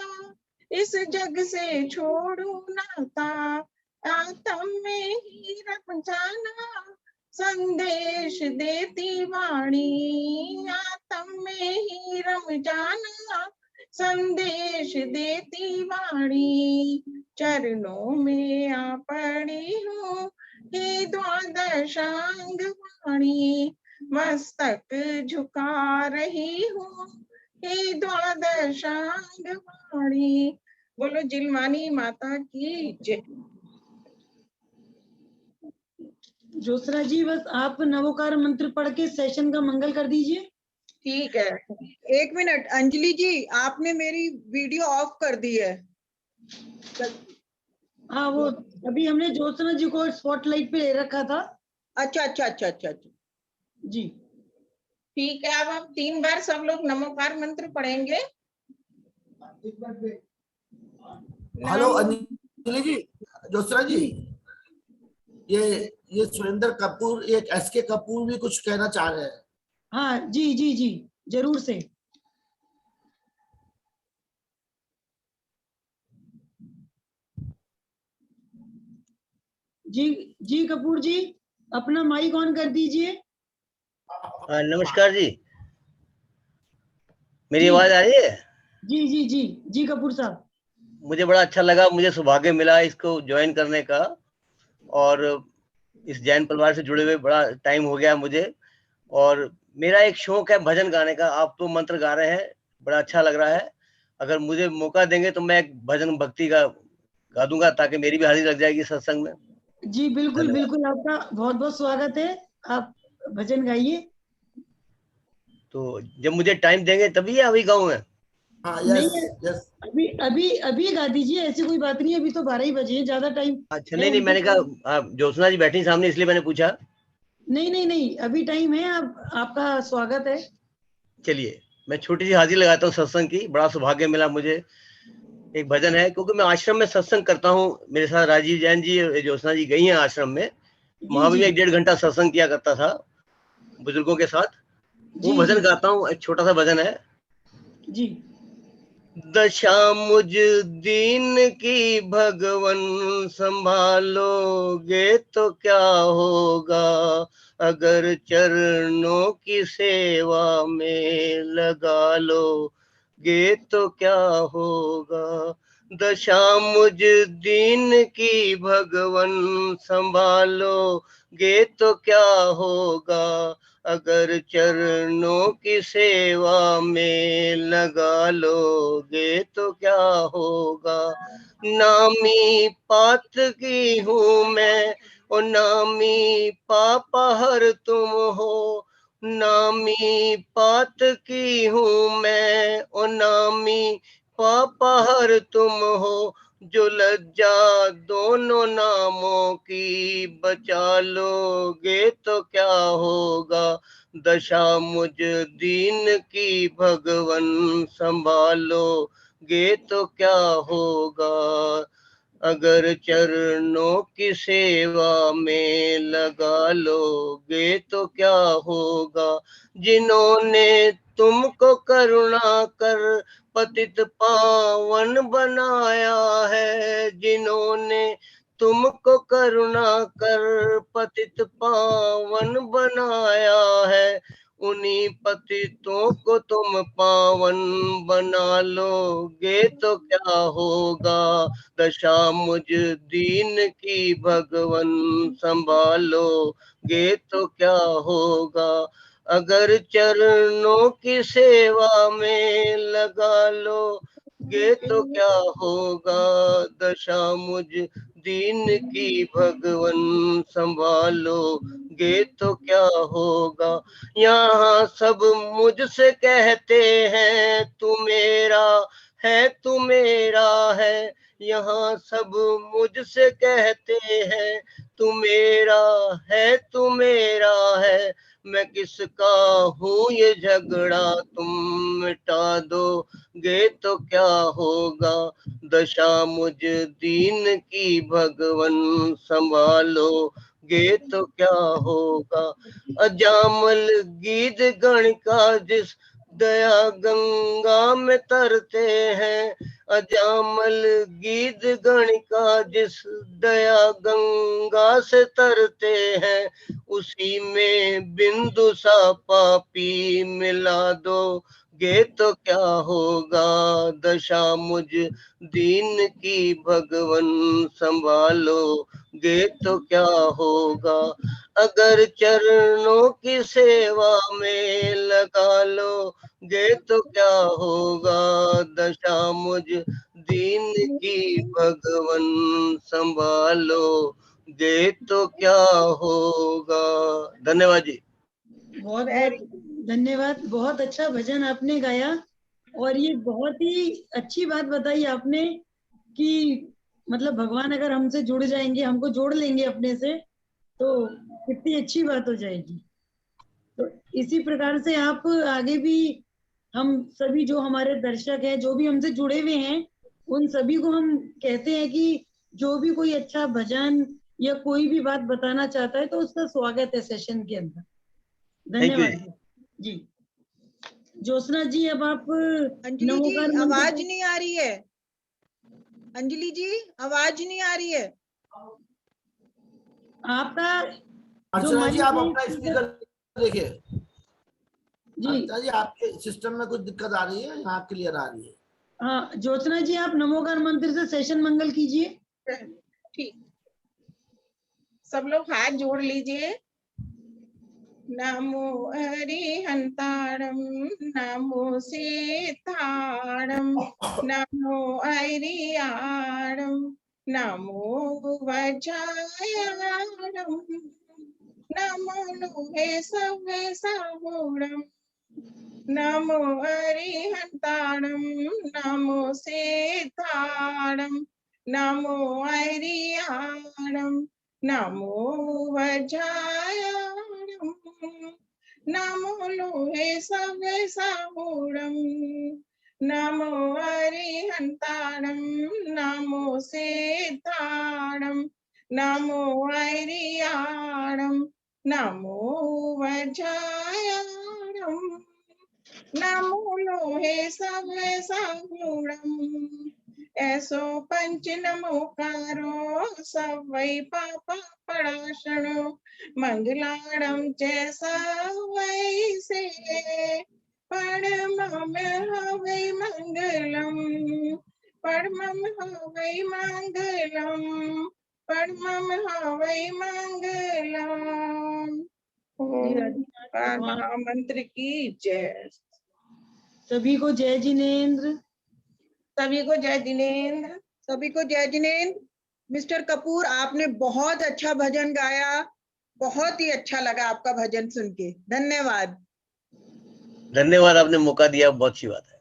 इस जग से छोड़ू नाता। आत्म में ही रम जाना संदेश देती वाणी, आत्म में ही रम जाना संदेश देती वाणी। चरणों में आ पड़ी हूँ हे द्वादशांग वाणी, मस्तक झुका रही हूँ हे द्वादशांग वाणी। बोलो जिनवानी माता की जय। ज्योत्सना जी बस आप नवोकार मंत्र पढ़ के सेशन का मंगल कर दीजिए। ठीक है, एक मिनट अंजलि जी, आपने मेरी वीडियो ऑफ कर दी है। हाँ, वो अभी हमने ज्योत्सना जी को स्पॉटलाइट पे ले रखा था। अच्छा अच्छा अच्छा अच्छा अच्छा जी ठीक है, अब हम 3 बार सब लोग नमोकार मंत्र पढ़ेंगे। हेलो अंजलि जी, ज्योत्सना जी, ये सुरेंद्र कपूर, एक SK कपूर भी कुछ कहना चाह रहे हैं। हाँ जी जी जी, जरूर से। जी जी कपूर जी, अपना माइक ऑन कर दीजिए। नमस्कार जी, मेरी जी आवाज आ रही है? जी जी जी जी कपूर साहब, मुझे बड़ा अच्छा लगा, मुझे सौभाग्य मिला इसको ज्वाइन करने का, और इस जैन परिवार से जुड़े हुए बड़ा टाइम हो गया मुझे। और मेरा एक शौक है भजन गाने का। आप तो मंत्र गा रहे हैं, बड़ा अच्छा लग रहा है। अगर मुझे मौका देंगे तो मैं एक भजन भक्ति का गा दूंगा, ताकि मेरी भी हाजिरी लग जाएगी सत्संग में। जी बिल्कुल धन्यवाद। बिल्कुल, आपका बहुत बहुत स्वागत है, आप भजन गाइए। तो जब मुझे टाइम देंगे तभी अभी गाऊं मैं? हाँ, नहीं, यस यस। अभी अभी अभी गा दीजिए, ऐसी कोई बात नहीं है, अभी तो 12 ही बजे हैं, ज्यादा टाइम अच्छा, है नहीं, उनको। मैंने कहा ज्योत्सना जी बैठी सामने, इसलिए मैंने पूछा। नहीं नहीं नहीं, अभी टाइम है, आप, आपका स्वागत है। चलिए, मैं छोटी सी हाजिरी लगाता हूँ सत्संग की। बड़ा सौभाग्य मिला मुझे। एक भजन है, क्योंकि मैं आश्रम में सत्संग करता हूँ। मेरे साथ राजीव जैन जी और ज्योत्सना जी गई हैं आश्रम में। जी वहां भी जी मैं 1.5 घंटा सत्संग किया करता था बुजुर्गों के साथ। वो जी भजन जी गाता हूँ, एक छोटा सा भजन है। जी दशा मुझ दीन की भगवन संभालोगे तो क्या होगा, अगर चरणों की सेवा में लगा लोगे तो क्या होगा। दशा मुझ दीन की भगवन संभालोगे तो क्या होगा, अगर चरणों की सेवा में लगा लोगे तो क्या होगा। नामी पात की हूँ मैं, और नामी पापा हर तुम हो। नामी पात की हूँ मैं, और नामी पापा हर तुम हो। जो लज्जा दोनों नामों की बचा लोगे तो क्या होगा। दशा मुझ दीन की भगवन संभालोगे तो क्या होगा, अगर चरणों की सेवा में लगा लोगे तो क्या होगा। जिन्होंने तुमको करुणा कर पतित पावन बनाया है, जिन्होंने तुमको करुणा कर पतित पावन बनाया है, उन्हीं पतितों को तुम पावन बना लोगे तो क्या होगा। दशा मुझ दीन की भगवन संभालोगे तो क्या होगा, अगर चरणों की सेवा में लगा लोगे तो क्या होगा। दशा मुझ दीन की भगवन संभालोगे तो क्या होगा। यहाँ सब मुझसे कहते हैं तू मेरा है, तू मेरा है। यहाँ सब मुझसे कहते हैं तू मेरा है, तू मेरा है। मैं किसका हूँ ये झगड़ा तुम मिटा दोगे तो क्या होगा। दशा मुझ दीन की भगवन संभालोगे तो क्या होगा। अजामल गीत गण का जिस दया गंगा में तरते हैं, अजामल गीत गण का जिस दया गंगा से तरते हैं, उसी में बिंदु सा पापी मिला दोगे तो क्या होगा। दशा मुझ दीन की भगवन संभालोगे तो क्या होगा, अगर चरणों की सेवा में लगा लोगे तो क्या होगा। दशा मुझ दीन की भगवन संभालोगे तो क्या होगा। धन्यवाद जी। बहुत बहुत धन्यवाद, बहुत अच्छा भजन आपने गाया। और ये बहुत ही अच्छी बात बताई आपने कि मतलब भगवान अगर हमसे जुड़ जाएंगे, हमको जोड़ लेंगे अपने से, तो कितनी अच्छी बात हो जाएगी। तो इसी प्रकार से आप आगे भी, हम सभी जो हमारे दर्शक हैं, जो भी हमसे जुड़े हुए हैं, उन सभी को हम कहते हैं कि जो भी कोई अच्छा भजन या कोई भी बात बताना चाहता है तो उसका स्वागत है सेशन के अंदर। Thank you, धन्यवाद जी। ज्योत्सना जी, अब आप अंजलि जी नमोकार मंत्र आवाज को- नहीं आ रही है। अंजलि जी आवाज नहीं आ रही है। आपका जो अर्चना जी माइक आप है, अपना स्पीकर देखिए। जी अर्चना जी आपके सिस्टम में कुछ दिक्कत आ रही है, यहाँ क्लियर आ रही है। हाँ, ज्योत्सना जी आप नमोकार मंत्र से सेशन मंगल कीजिए। ठीक, सब लोग हाथ जोड़ लीजिए। नमो अरिहंताणं नमो सीताणं नमो ऐरियाणं नमो वज्रायाणं नमो लोहे सवे साहूणं नमो अरिहंताणं नमो सीताणं नमो ऐरियाणं नमो वज्रायाणं नमो लोहे सवे साहूणं नमो अरिहंताणं नमो सीताणं नमो ऐरियाणं नमो वज्रायाणं नमो लोहे सवे साहूणं ऐसो पंच नमोकारो सवै पापा पराशणो मंगलाणं च सवै से परमं हवै मंगलम् परमं हवै मंगलम् परमं हवै मंगलम्। जी, राधे महामंत्र की जय। सभी को जय जिनेन्द्र। सभी को जय जिनेन्द्र। सभी को जय जिनेन्द्र। मिस्टर कपूर आपने बहुत अच्छा भजन गाया, बहुत ही अच्छा लगा आपका भजन सुन के। धन्यवाद। धन्यवाद, आपने मौका दिया, बहुत अच्छी बात है।